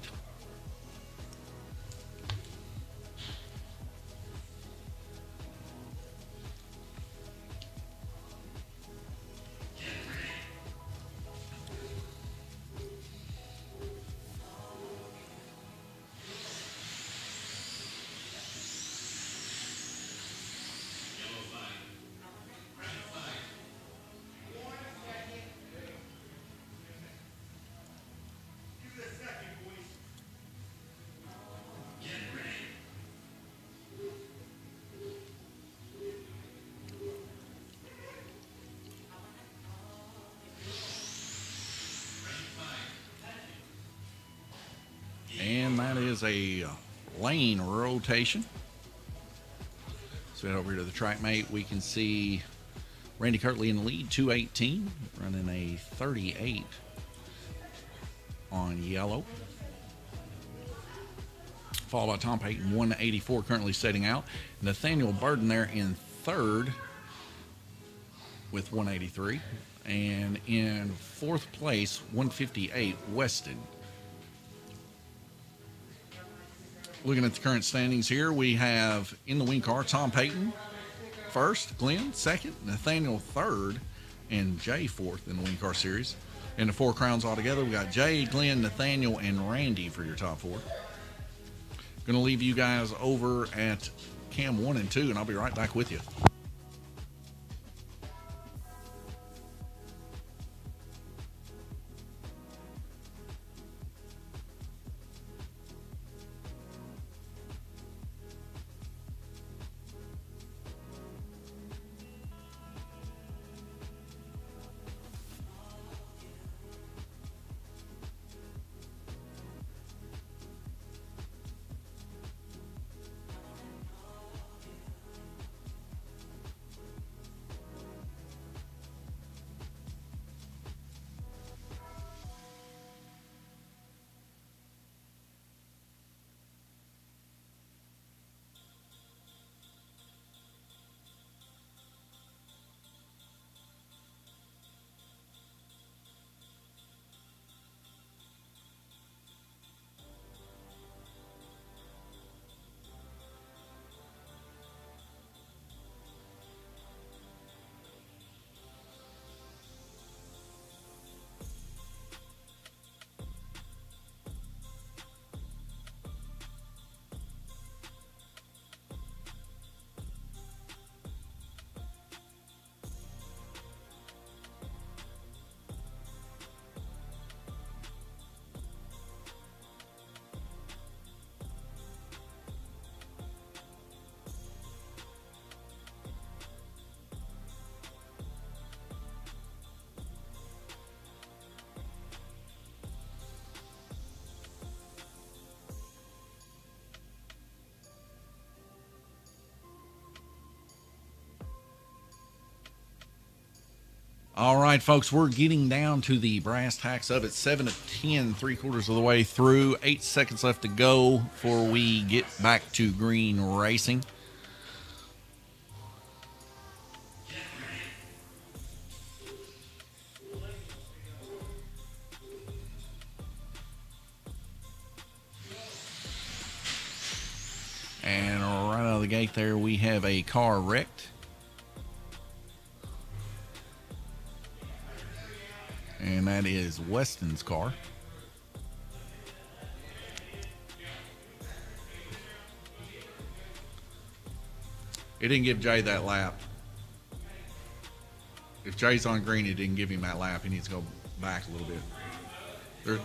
And that is a lane rotation. So head over here to the track mate. We can see Randy Curtley in the lead, 218, running a 38 on yellow. Followed by Tom Payton, 184, currently setting out. Nathaniel Burden there in third with 183. And in fourth place, 158, Weston. Looking at the current standings here, we have in the wing car, Tom Payton first, Glenn second, Nathaniel third, and Jay fourth in the wing car series. In the 4 crowns altogether, we got Jay, Glenn, Nathaniel, and Randy for your top 4. Going to leave you guys over at cam 1 and 2, and I'll be right back with you. All right, folks, we're getting down to the brass tacks of it. 7 of 10, 3/4 of the way through. 8 seconds left to go before we get back to green racing. And right out of the gate there, we have a car wrecked. And that is Weston's car. It didn't give Jay that lap. If Jay's on green, it didn't give him that lap. He needs to go back a little bit.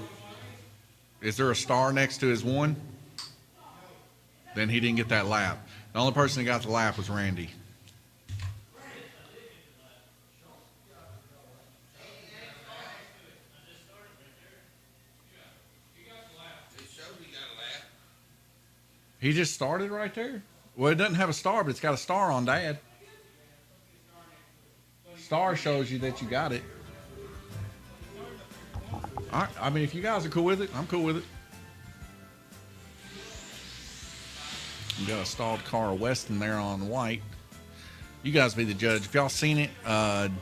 Is there a star next to his 1? Then he didn't get that lap. The only person that got the lap was Randy. He just started right there? Well, it doesn't have a star, but it's got a star on Dad. Star shows you that you got it. All right. I mean, if you guys are cool with it, I'm cool with it. You got a stalled car Weston there on white. You guys be the judge. If y'all seen it,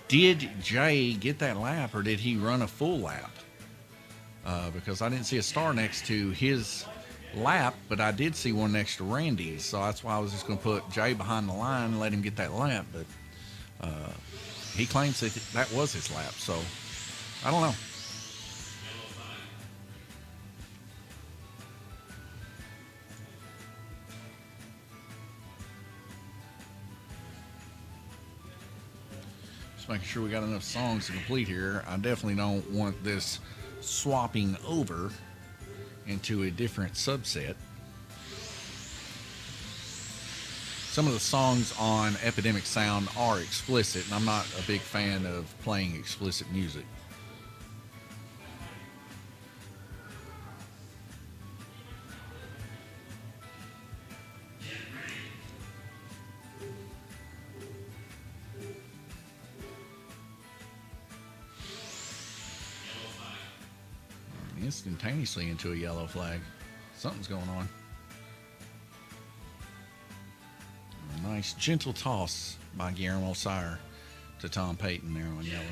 did Jay get that lap or did he run a full lap? Because I didn't see a star next to his lap, but I did see one next to Randy's, so that's why I was just going to put Jay behind the line and let him get that lap, but he claims that was his lap, so I don't know. Just making sure we got enough songs to complete here. I definitely don't want this swapping over into a different subset. Some of the songs on Epidemic Sound are explicit, and I'm not a big fan of playing explicit music. Instantaneously into a yellow flag. Something's going on. A nice gentle toss by Guillermo Sire to Tom Payton there on yellow.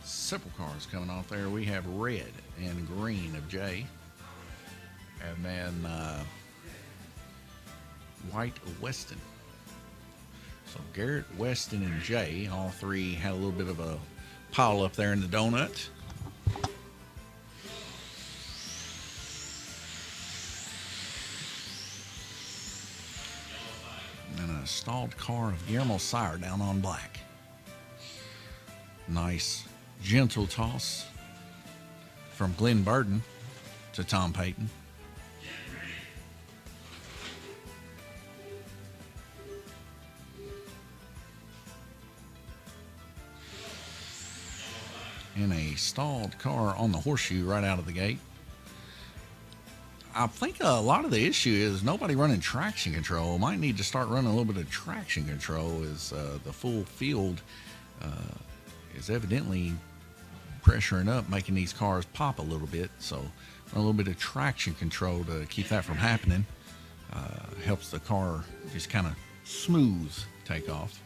Several cars coming off there. We have red and green of Jay, and then white of Weston. So Garrett, Weston, and Jay, all three had a little bit of a pile up there in the donut. And a stalled car of Guillermo Sire down on black. Nice gentle toss from Glenn Burden to Tom Payton. And a stalled car on the horseshoe right out of the gate. I think a lot of the issue is nobody running traction control. Might need to start running a little bit of traction control as the full field is evidently pressuring up, making these cars pop a little bit. So a little bit of traction control to keep that from happening helps the car just kind of smooth take off.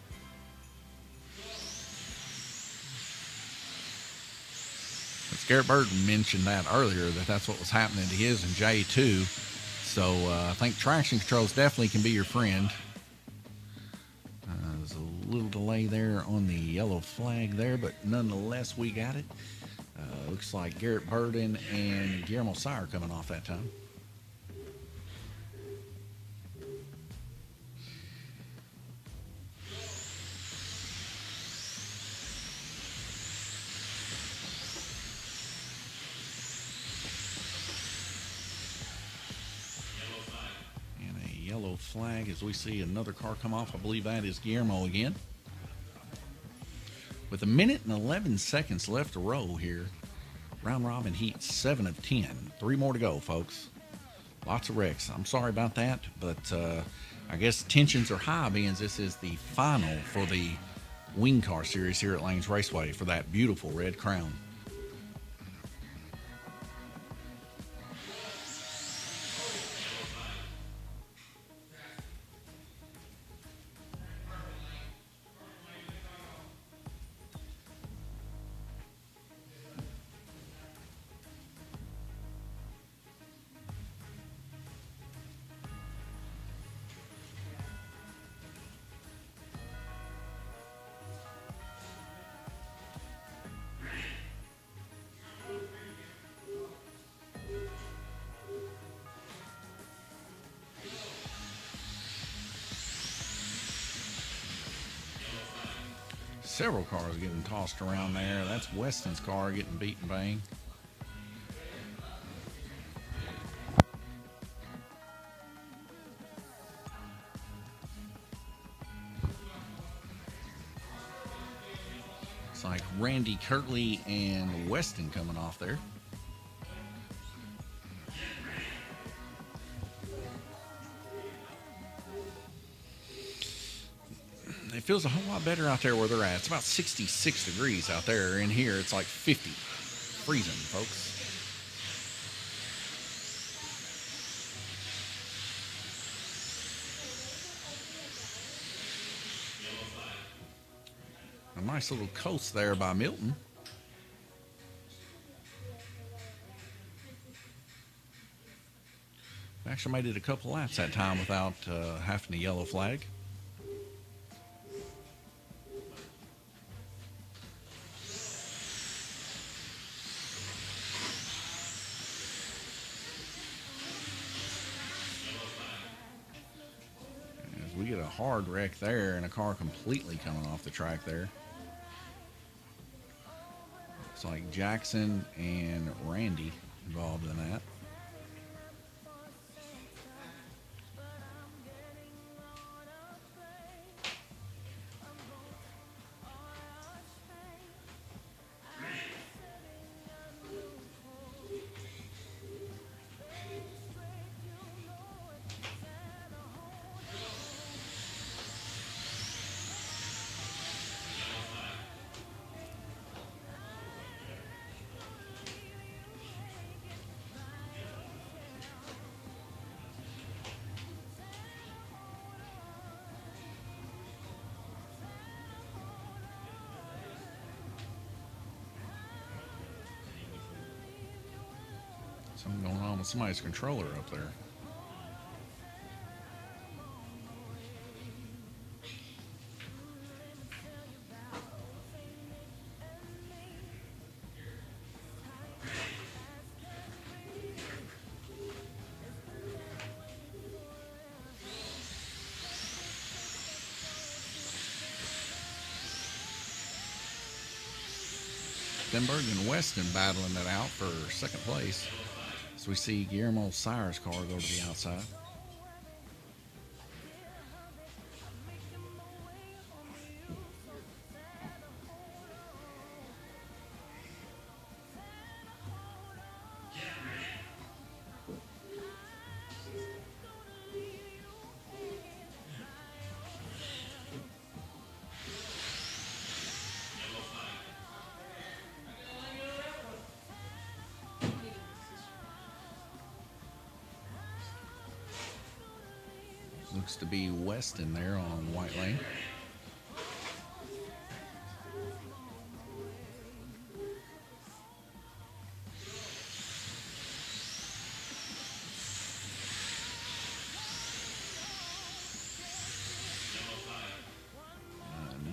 As Garrett Burton mentioned that earlier, that's what was happening to his and Jay too. So I think traction controls definitely can be your friend. There's a little delay there on the yellow flag there, but nonetheless, we got it. Looks like Garrett Burden and Guillermo Sire coming off that time. flag as we see another car come off. I believe that is Guillermo again. With 1 minute and 11 seconds left to roll here. Round robin heat 7 of 10. 3 more to go, folks. Lots of wrecks. I'm sorry about that, but I guess tensions are high, being this is the final for the Wing Car Series here at Lanes Raceway for that beautiful red crown. Several cars getting tossed around there. That's Weston's car getting beat and banged. It's like Randy Kirtley and Weston coming off there. It feels a whole lot better out there where they're at. It's about 66 degrees out there. In here, it's like 50. Freezing, folks. A nice little coast there by Milton. Actually made it a couple laps that time without having a yellow flag. We get a hard wreck there and a car completely coming off the track there. It's like Jackson and Randy involved in that. Something going on with somebody's controller up there. Stenberg and Weston battling it out for second place. So we see Guillermo Sire's car go to the outside. Looks to be Weston there on white lane.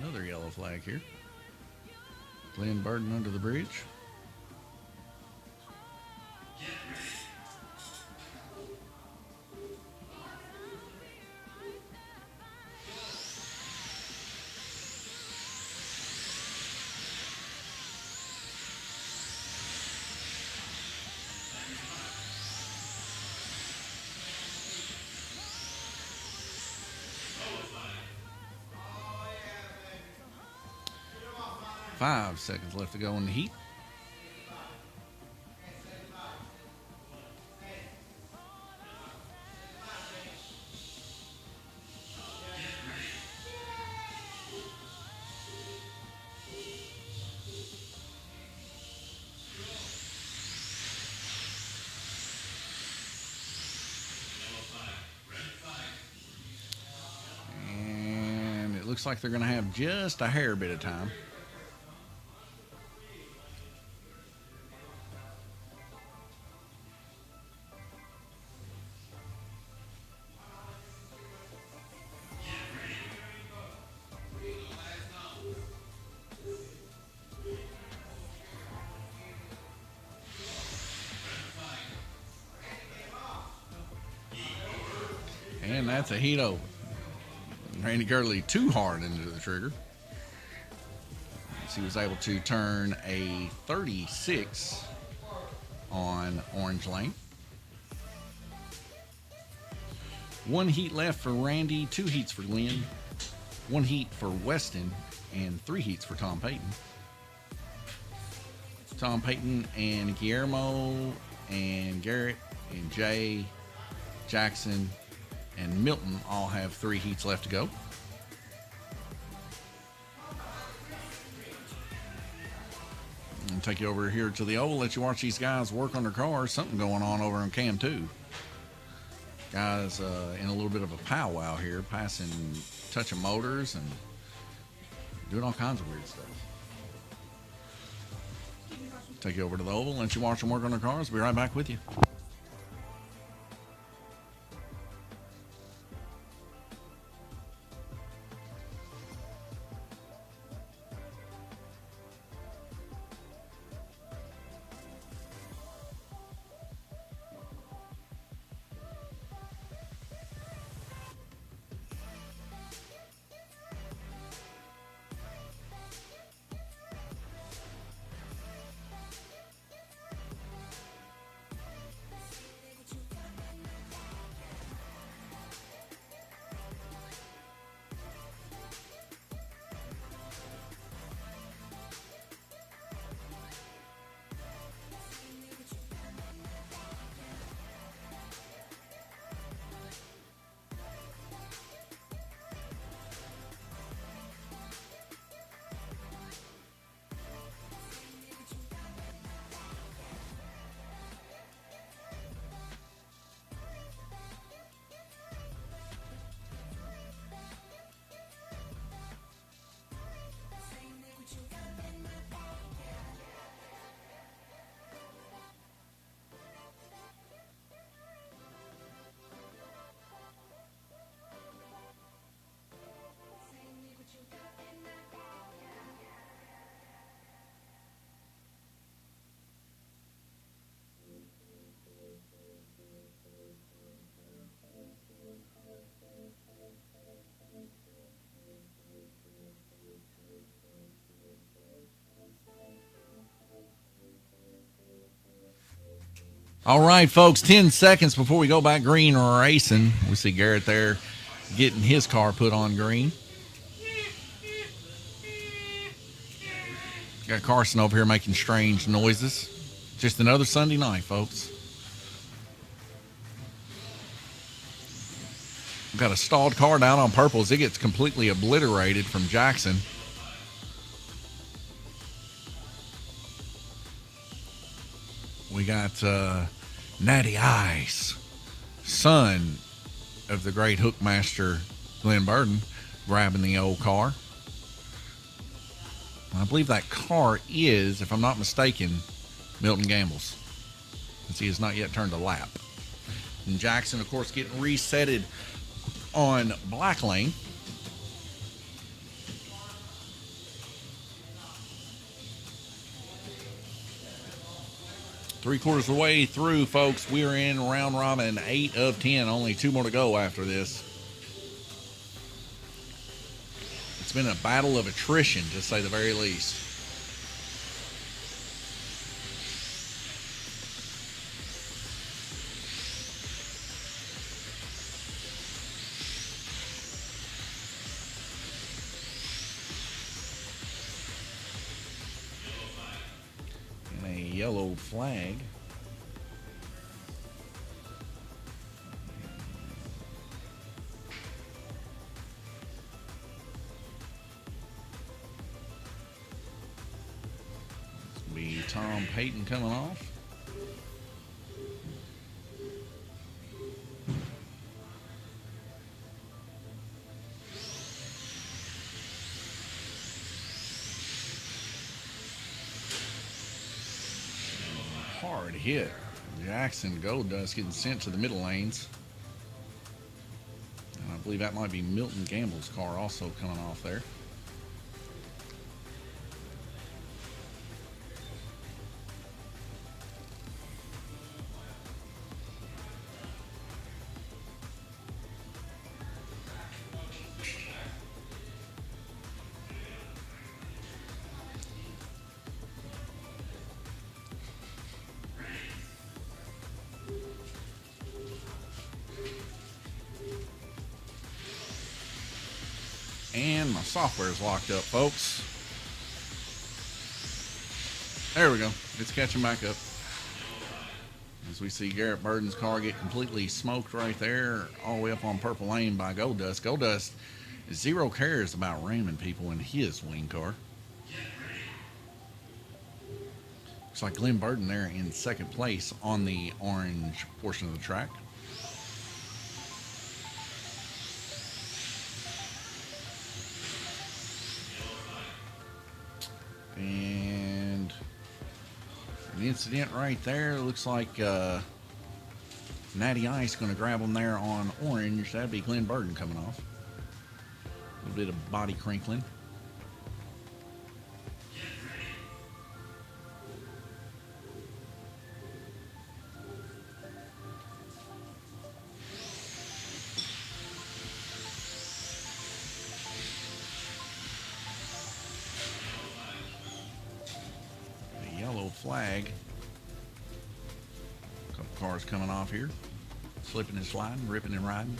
Another yellow flag here. Glenn Burden under the bridge. 5 seconds left to go in the heat. And it looks like they're going to have just a hair bit of time. And that's a heat over. Randy Gurley too hard into the trigger. He was able to turn a 36 on Orange Lane. 1 heat left for Randy, 2 heats for Glenn, 1 heat for Weston, and 3 heats for Tom Payton. Tom Payton and Guillermo and Garrett and Jay, Jackson, and Milton all have 3 heats left to go. I'll take you over here to the oval, let you watch these guys work on their cars. Something going on over on Cam 2. Guys in a little bit of a powwow here, passing, touching motors and doing all kinds of weird stuff. Take you over to the oval, let you watch them work on their cars. Be right back with you. All right, folks, 10 seconds before we go back green racing. We see Garrett there getting his car put on green. Got Carson over here making strange noises. Just another Sunday night, folks. Got a stalled car down on purple as it gets completely obliterated from Jackson. We got Natty Ice, son of the great hookmaster Glenn Burden, grabbing the old car. I believe that car is, if I'm not mistaken, Milton Gamble's, since he has not yet turned a lap. And Jackson, of course, getting resetted on Black Lane. Three-quarters of the way through, folks. We are in round robin 8 of 10. Only 2 more to go after this. It's been a battle of attrition, to say the very least. yellow flag. This will be Tom Payton coming off. Hard hit. Jackson Gold Dust getting sent to the middle lanes. And I believe that might be Milton Gamble's car also coming off there. And my software is locked up, folks. There we go. It's catching back up. As we see Garrett Burden's car get completely smoked right there, all the way up on Purple Lane by Gold Dust. Gold Dust zero cares about ramming people in his wing car. Looks like Glenn Burden there in second place on the orange portion of the track. And an incident right there. Looks like Natty Ice going to grab him there on orange. That'd be Glenn Burden coming off. A little bit of body crinkling. Flag. A couple cars coming off here, slipping and sliding, ripping and riding.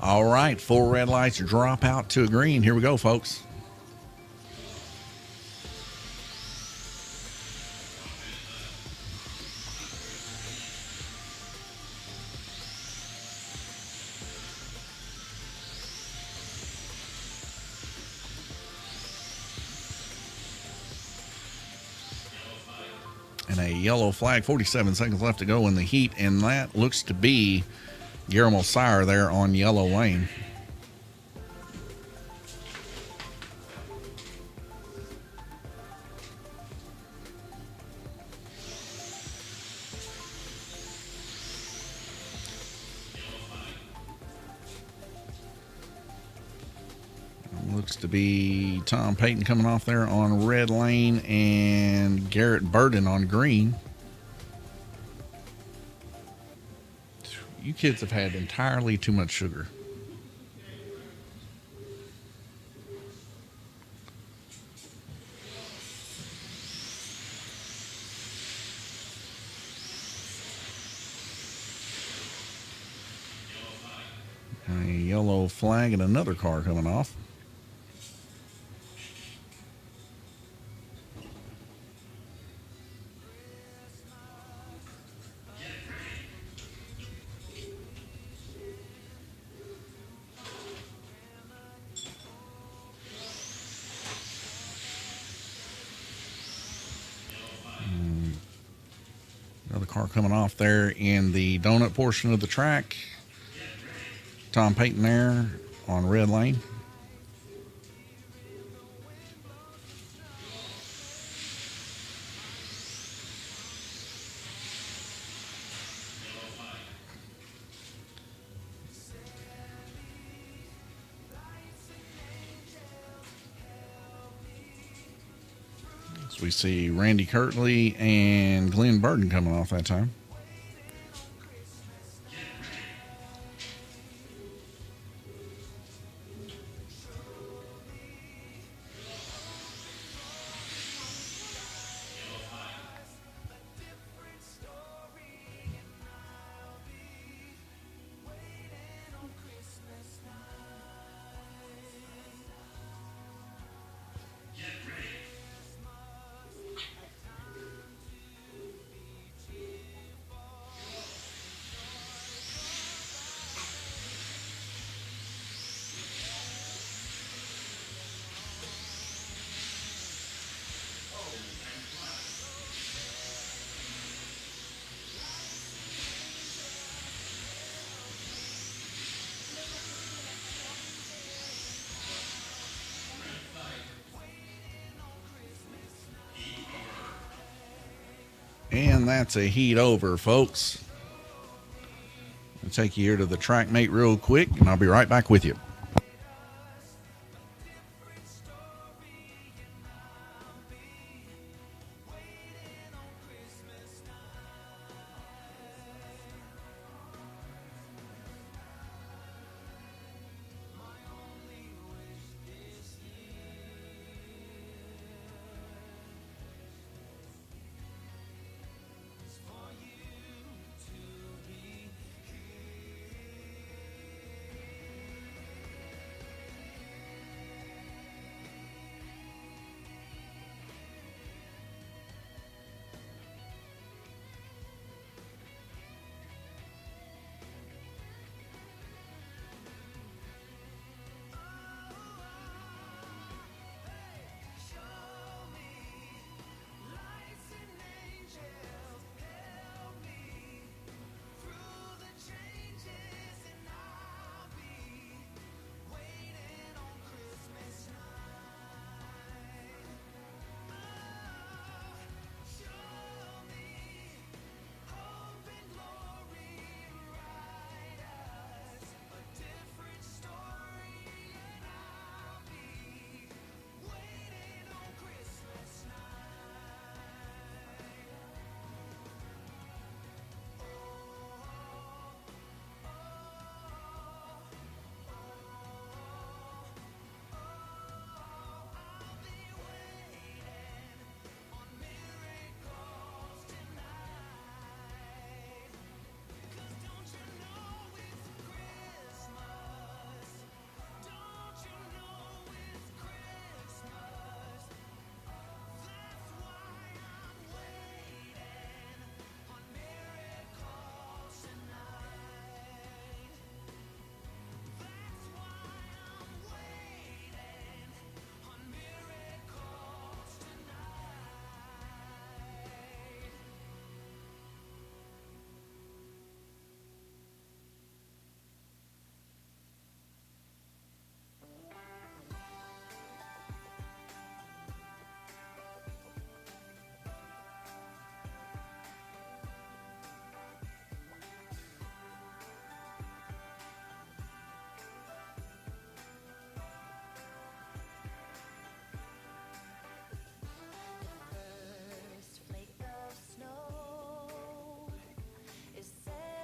All right, 4 red lights drop out to a green. Here we go, folks. And a yellow flag, 47 seconds left to go in the heat, and that looks to be Guillermo Sire there on yellow lane. Looks to be Tom Payton coming off there on red lane and Garrett Burden on green. You kids have had entirely too much sugar. A yellow flag and another car coming off. Another car coming off there in the donut portion of the track. Tom Payton there on red lane. So we see Randy Kirtley and Glenn Burton coming off that time. And that's a heat over, folks. I'll take you here to the track mate real quick, and I'll be right back with you.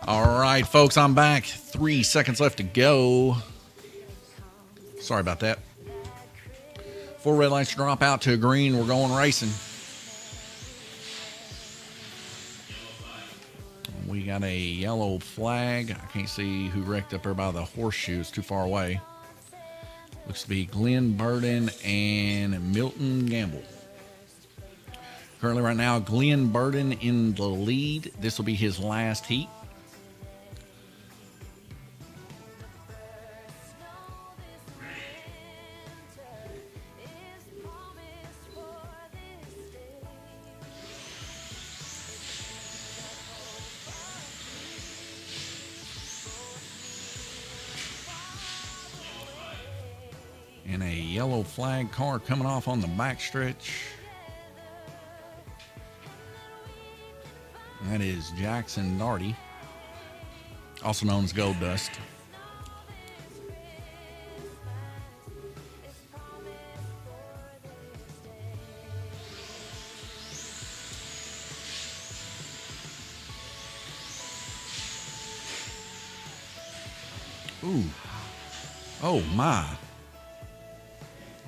All right, folks, I'm back. 3 seconds left to go. Sorry about that. 4 red lights to drop out to a green. We're going racing. We got a yellow flag. I can't see who wrecked up there by the horseshoe. It's too far away. Looks to be Glenn Burden and Milton Gamble. Currently right now, Glenn Burden in the lead. This will be his last heat. yellow flag car coming off on the backstretch. That is Jackson Darty, also known as Gold Dust. Ooh. Oh my.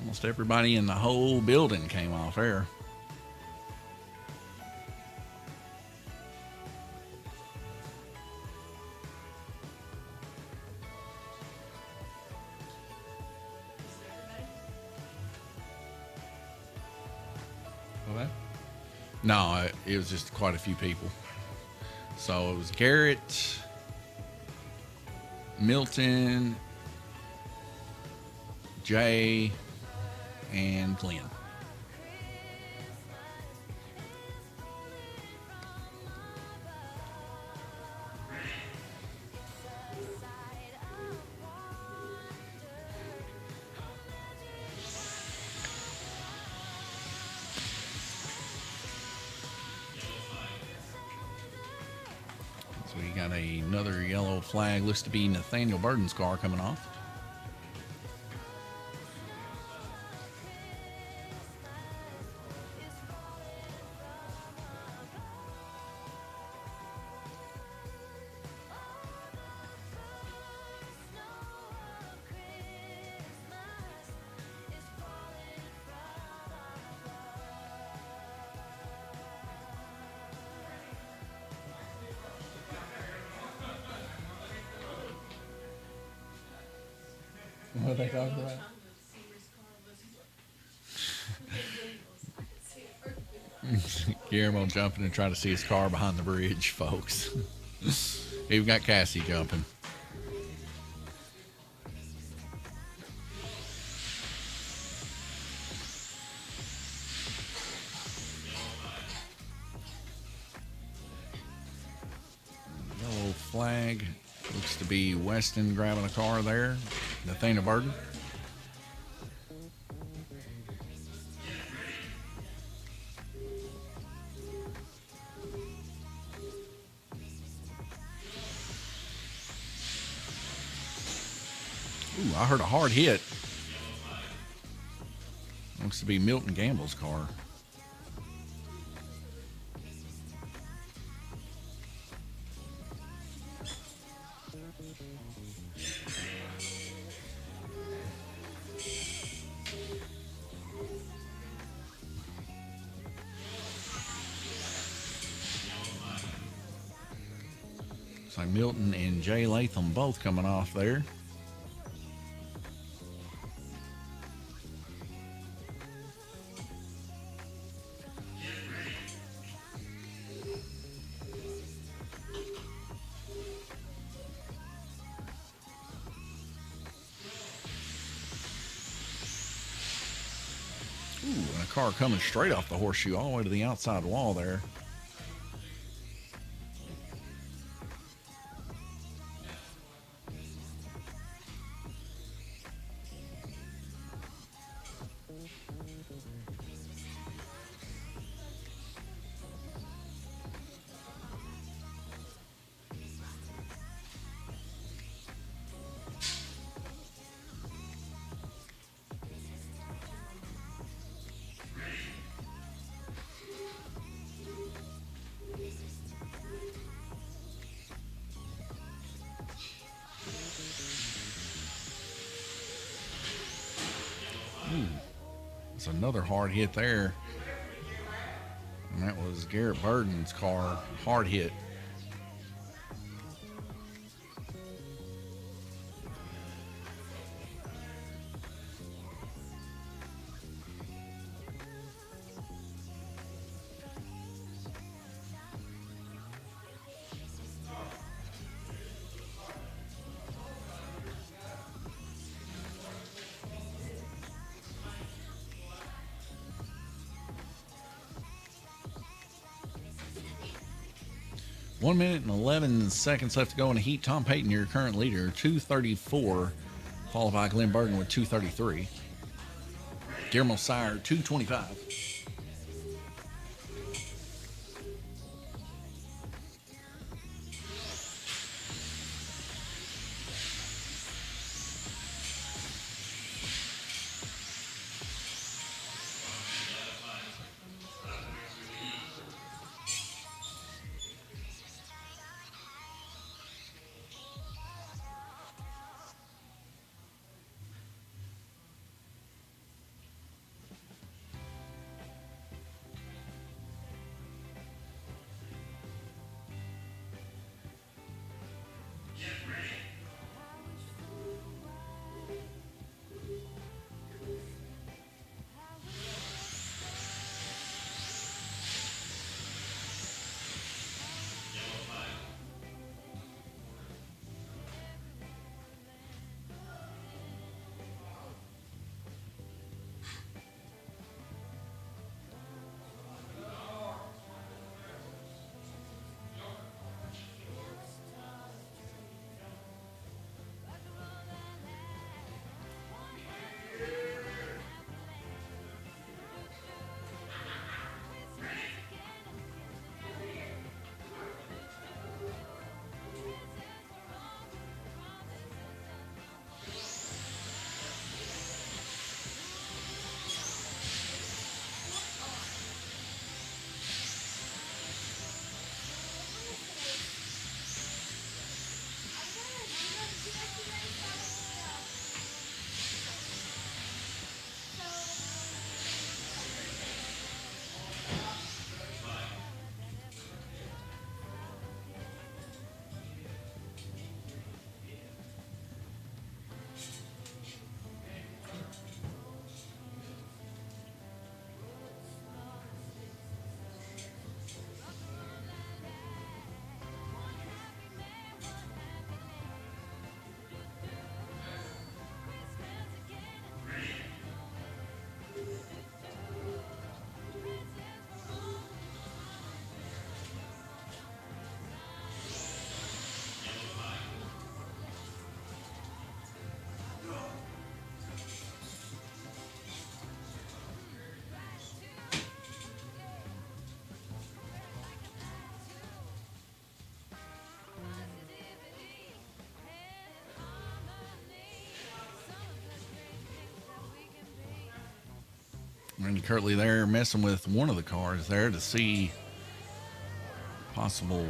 Almost everybody in the whole building came off there. Okay. No, it was just quite a few people. So it was Garrett, Milton, Jay, and Glenn. So we got another yellow flag. Looks to be Nathaniel Burden's car coming off. What are they talking about? Guillermo jumping and trying to see his car behind the bridge, folks. Even got Cassie jumping. Yellow flag. Looks to be Weston grabbing a car there. Nathaniel Burden. Ooh, I heard a hard hit. Looks to be Milton Gamble's car. So Milton and Jay Latham both coming off there. Ooh, and a car coming straight off the horseshoe all the way to the outside wall there. That's another hard hit there. And that was Garrett Burden's car. Hard hit. One minute and 11 seconds left to go in the heat. Tom Payton, your current leader, 234. Followed by Glenn Burden with 233. Guillermo Sire 225. Randy Kirtley there messing with one of the cars there to see possible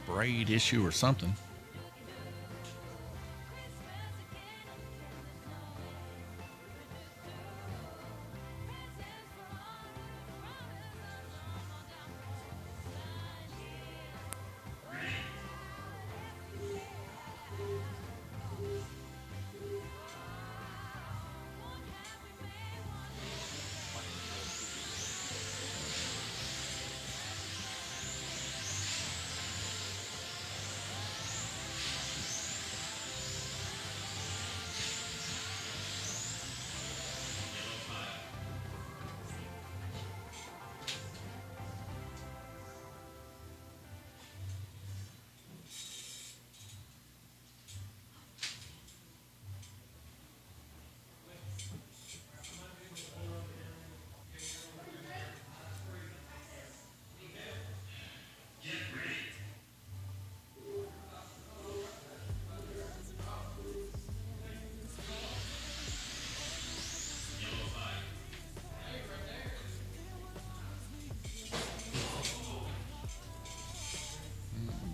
braid issue or something.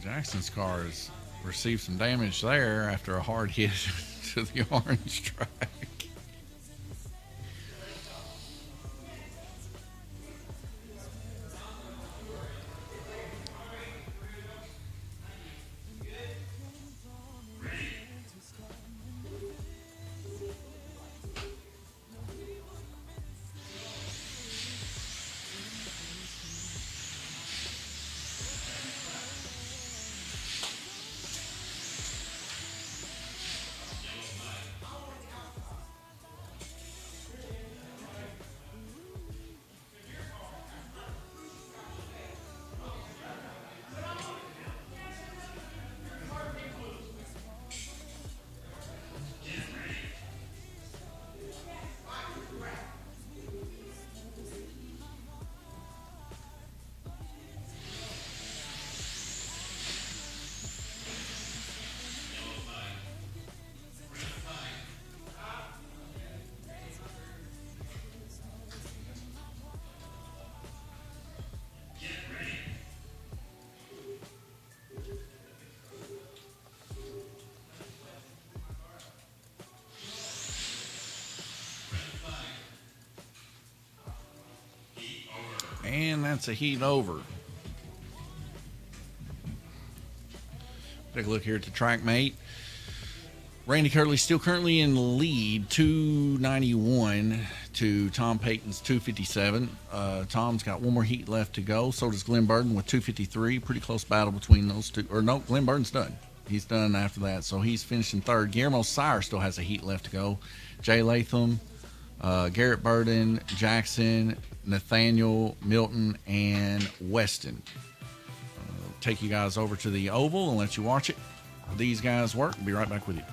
Jackson's cars received some damage there after a hard hit to the orange track. And that's a heat over. Take a look here at the track mate. Randy Curley still currently in the lead, 291 to Tom Payton's 257. Tom's got one more heat left to go. So does Glenn Burden with 253. Pretty close battle between those two. Or no, Glenn Burden's done. He's done after that, so he's finishing third. Guillermo Sire still has a heat left to go. Jay Latham, Garrett Burden, Jackson, Nathaniel, Milton, and Weston. Take you guys over to the oval and let you watch it. These guys work. Be right back with you.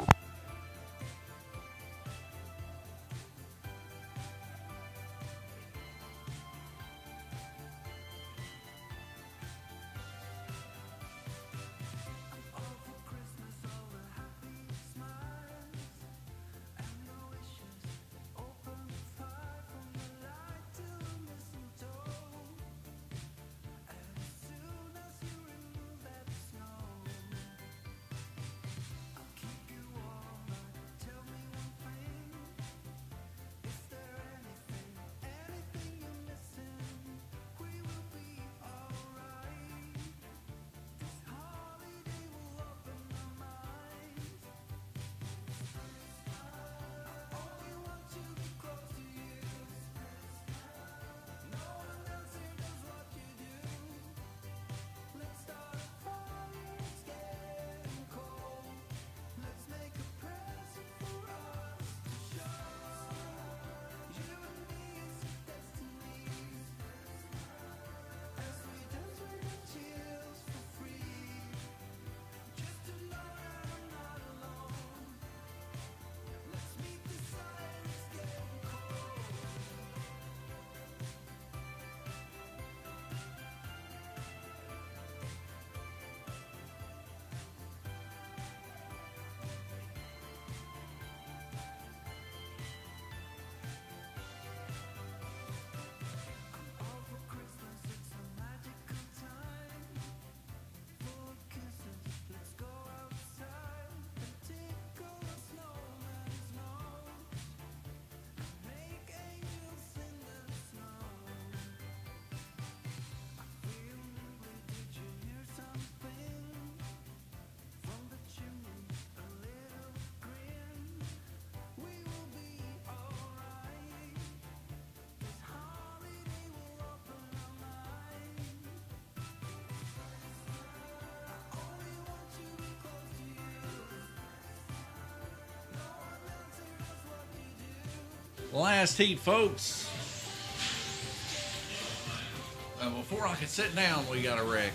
Last heat, folks. Before I can sit down, we got a wreck.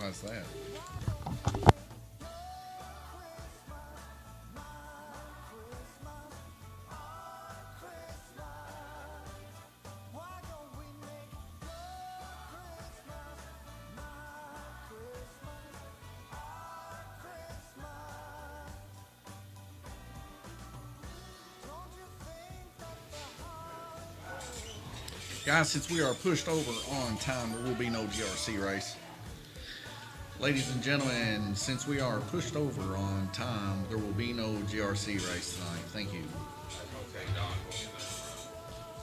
Why's that? Guys, since we are pushed over on time, there will be no GRC race. Ladies and gentlemen, since we are pushed over on time, there will be no GRC race tonight. Thank you.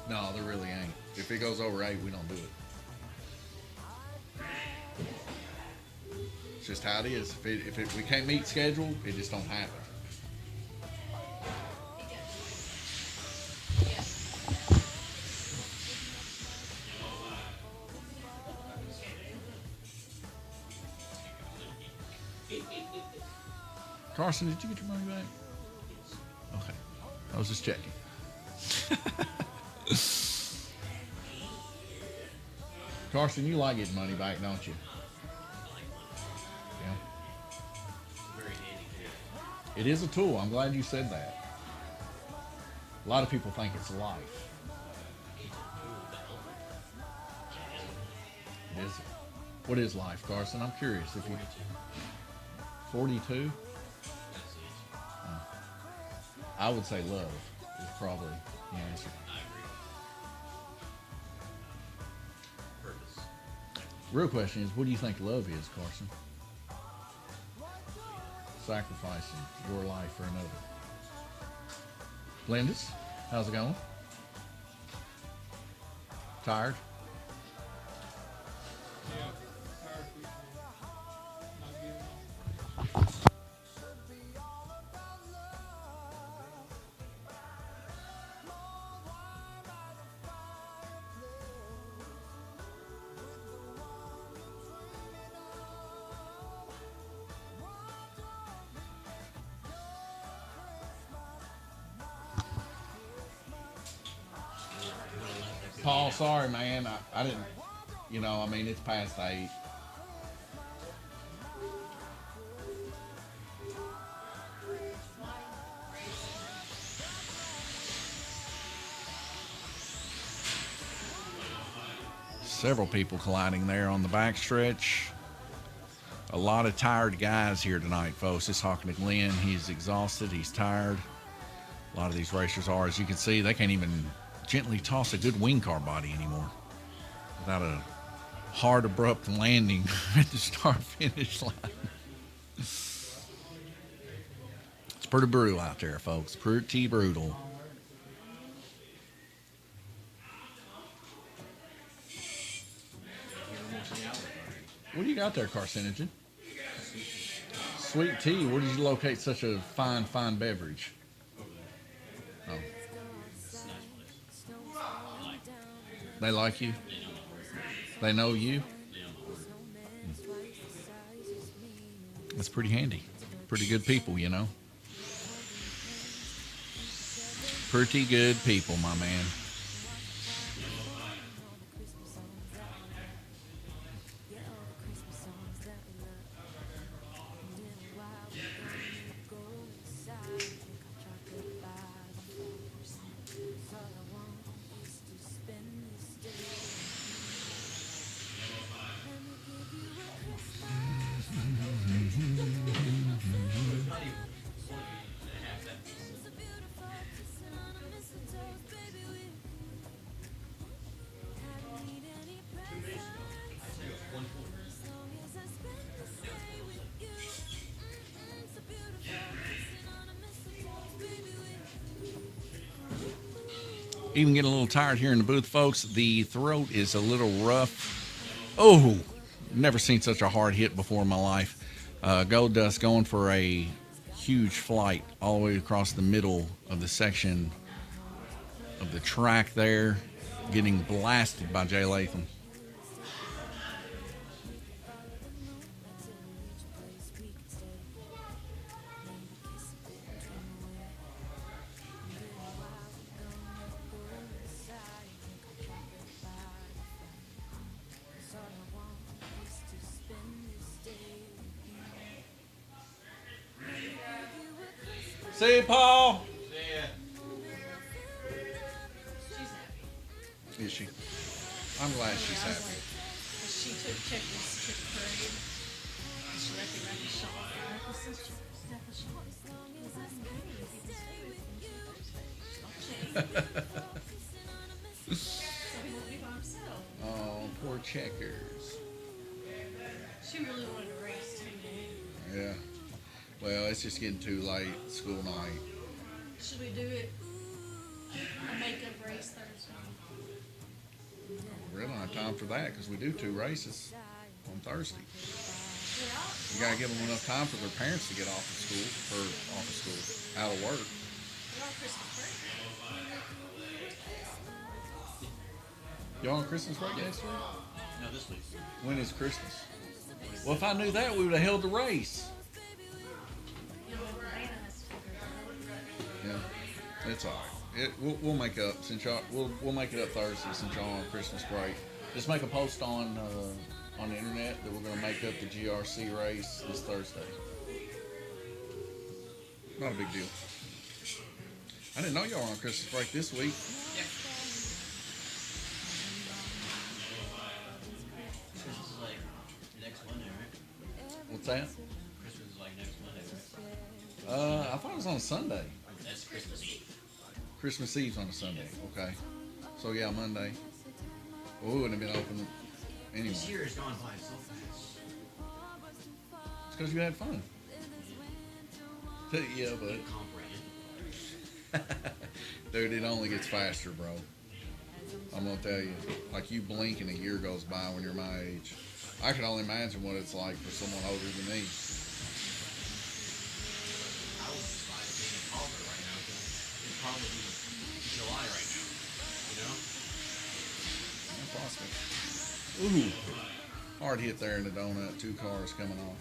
No, there really ain't. If it goes over 8, we don't do it. It's just how it is. If we can't meet schedule, it just don't happen. Carson, did you get your money back? Okay. I was just checking. Carson, you like getting money back, don't you? Yeah. It is a tool. I'm glad you said that. A lot of people think it's life. It is. What is life, Carson? I'm curious. If you 42? I would say love is probably the answer. Real question is, what do you think love is, Carson? Sacrificing your life for another. Blendis, how's it going? Tired? Paul, sorry, man. I didn't, I mean, it's past 8. Several people colliding there on the backstretch. A lot of tired guys here tonight, folks. Just talking to Glenn. He's exhausted. He's tired. A lot of these racers are. As you can see, they can't even gently toss a good wing car body anymore without a hard, abrupt landing at the start-finish line. It's pretty brutal out there, folks. Pretty brutal. What do you got there, Carcinogen? Sweet tea. Where did you locate such a fine, fine beverage? Oh. They like you? They know you? That's pretty handy. Pretty good people, Pretty good people, my man. Even getting a little tired here in the booth, folks. The throat is a little rough. Oh, never seen such a hard hit before in my life. Gold Dust going for a huge flight all the way across the middle of the section of the track there, getting blasted by Jay Latham. See you, Paul. See ya. Is she? I'm glad she's happy. She took checklists to the parade. And she recognized the shawl. Her sister, Steph, shawl. checkers. She really wanted to race too. Yeah. Well, it's just getting too late. School night. Should we do it? A makeup race Thursday. We don't have time for that because we do 2 races on Thursday. Yeah. You gotta give them enough time for their parents to get off of school, out of work. We're on Christmas break. Y'all on Christmas break next week? No, this week. When is Christmas? Well, if I knew that, we would have held the race. You know, Anna has to figure it out. Yeah, it's all right. We'll make up since y'all. We'll make it up Thursday since y'all on Christmas break. Just make a post on the internet that we're gonna make up the GRC race this Thursday. Not a big deal. I didn't know y'all were on Christmas break this week. Christmas is like next Monday, right? What's that? Christmas is like next Monday, right? I thought it was on a Sunday. That's Christmas Eve. Christmas Eve's on a Sunday. Okay. So yeah, Monday. Well, we wouldn't have been open anyway. This year has gone by so fast. It's because you had fun. Yeah, but Comprehend. dude, it only gets faster, bro. I'm gonna tell you. Like you blink and a year goes by when you're my age. I can only imagine what it's like for someone older than me. I was inspired being a toddler right now because it's probably July right now. You know? That's awesome. Ooh, hard hit there in the donut. 2 cars coming off.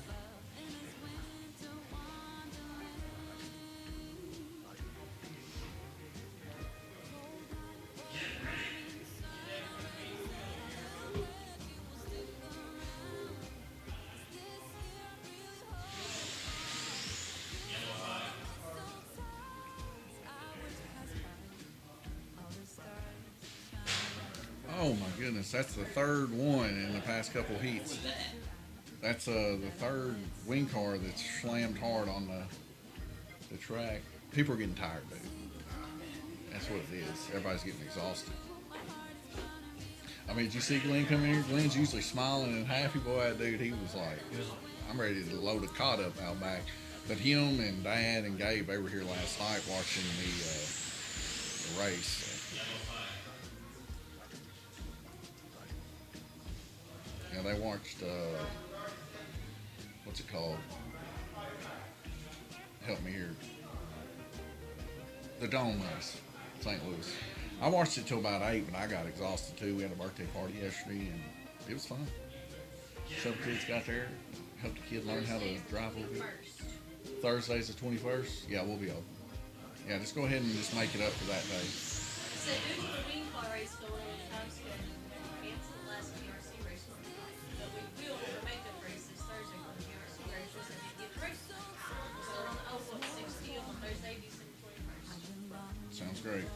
Oh my goodness, that's the 3rd one in the past couple heats. That's the 3rd wing car that's slammed hard on the track. People are getting tired, dude. That's what it is. Everybody's getting exhausted. I mean, did you see Glenn come in here? Glenn's usually smiling and happy. Boy, that dude, he was like, I'm ready to load a cot up out back. But him and Dad and Gabe, they were here last night watching the race. Yeah, they watched, what's it called? Help me here. The Dome race, St. Louis. I watched it till about 8, but I got exhausted too. We had a birthday party yesterday, and it was fun. Some kids got there, helped the kid learn how to drive a little bit. Thursday's the 21st. Yeah, we'll be open. Yeah, just go ahead and just make it up for that day. So due to the wing car race going on in time schedule, we cancel the last GRC race on the night. But we will have a makeup race this Thursday for the GRC races and we get raced. So on the Oval at 6 p.m. on Thursday, December 21st. Sounds great.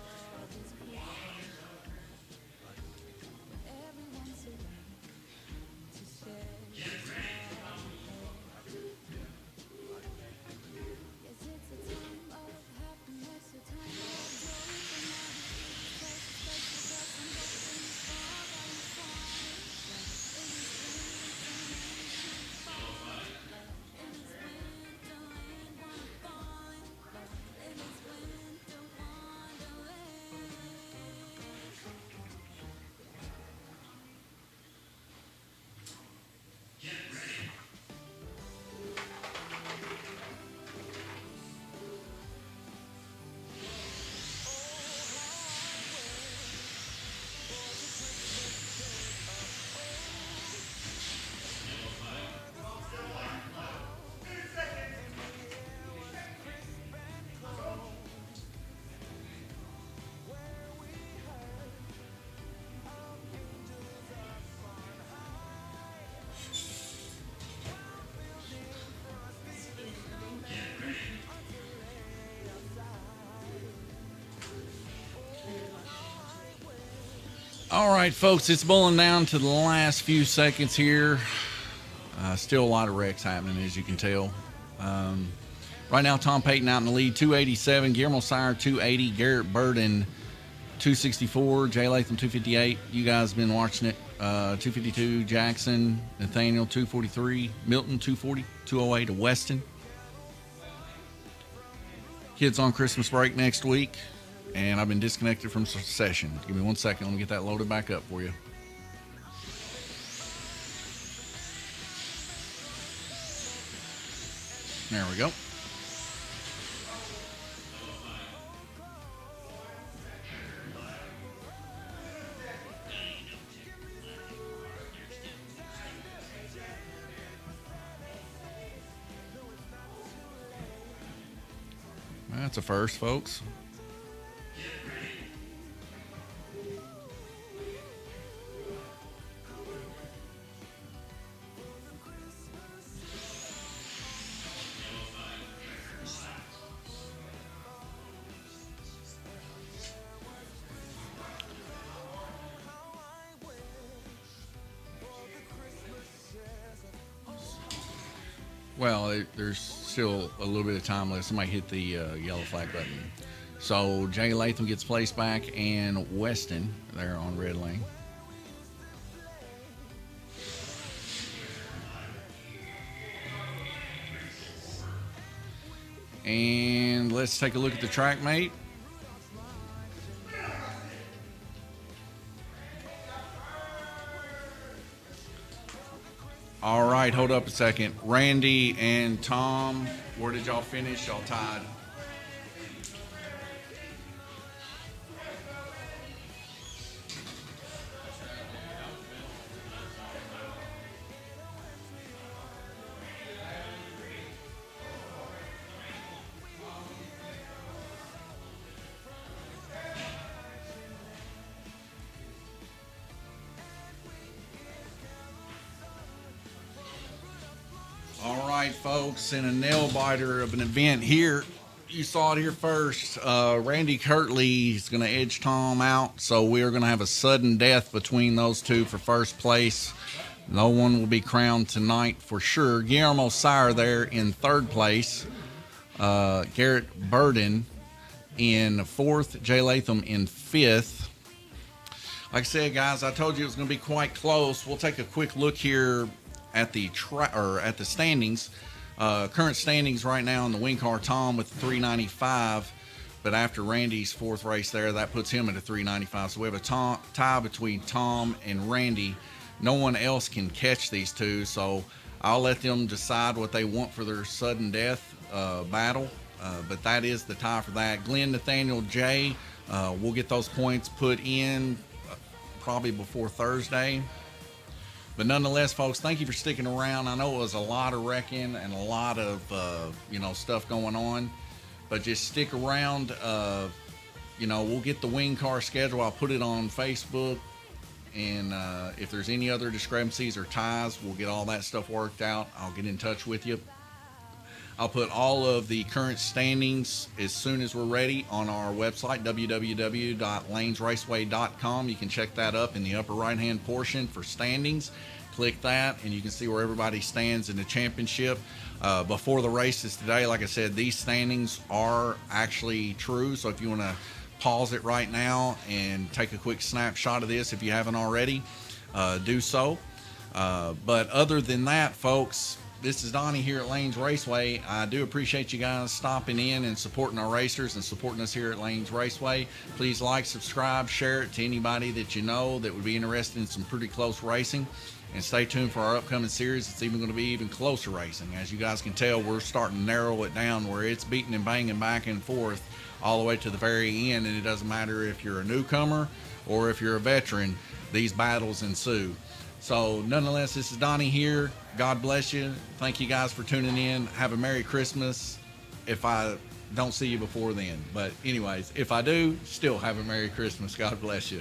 All right, folks, it's boiling down to the last few seconds here. Still a lot of wrecks happening, as you can tell. Right now, Tom Payton out in the lead, 287. Guillermo Sire, 280. Garrett Burden 264, Jay Latham 258. You guys been watching it. 252, Jackson, Nathaniel 243, Milton 240, 208 to Weston. Kids on Christmas break next week, and I've been disconnected from session. Give me 1 second. Let me get that loaded back up for you. There we go. That's a first, folks. Well, there's still a little bit of time left. Somebody hit the yellow flag button. So Jay Latham gets placed back, and Weston there on red lane. And let's take a look at the track mate. All right, hold up a second. Randy and Tom, where did y'all finish? Y'all tied. All right, folks, in a nail biter of an event here, you saw it here first. Randy Kirtley is going to edge Tom out, so we are going to have a sudden death between those two for first place. No one will be crowned tonight for sure. Guillermo Sire there in third place. Garrett Burden in fourth. Jay Latham in fifth. Like I said, guys, I told you it was going to be quite close. We'll take a quick look here at the standings. Current standings right now in the wing car, Tom with 395, but after Randy's fourth race there, that puts him at a 395. So we have a tie between Tom and Randy. No one else can catch these two, so I'll let them decide what they want for their sudden death battle. But that is the tie for that. Glenn, Nathaniel, Jay, we'll get those points put in probably before Thursday. But nonetheless, folks, thank you for sticking around. I know it was a lot of wrecking and a lot of, stuff going on. But just stick around. We'll get the wing car schedule. I'll put it on Facebook. And if there's any other discrepancies or ties, we'll get all that stuff worked out. I'll get in touch with you. I'll put all of the current standings as soon as we're ready on our website, www.lanesraceway.com. You can check that up in the upper right-hand portion for standings. Click that, and you can see where everybody stands in the championship. Before the races today, like I said, these standings are actually true. So if you want to pause it right now and take a quick snapshot of this, if you haven't already, do so. But other than that, folks, this is Donnie here at Lanes Raceway. I do appreciate you guys stopping in and supporting our racers and supporting us here at Lanes Raceway. Please like, subscribe, share it to anybody that you know that would be interested in some pretty close racing. And stay tuned for our upcoming series. It's even going to be even closer racing. As you guys can tell, we're starting to narrow it down where it's beating and banging back and forth all the way to the very end. And it doesn't matter if you're a newcomer or if you're a veteran, these battles ensue. So nonetheless, this is Donnie here. God bless you. Thank you guys for tuning in. Have a Merry Christmas if I don't see you before then. But anyways, if I do, still have a Merry Christmas. God bless you.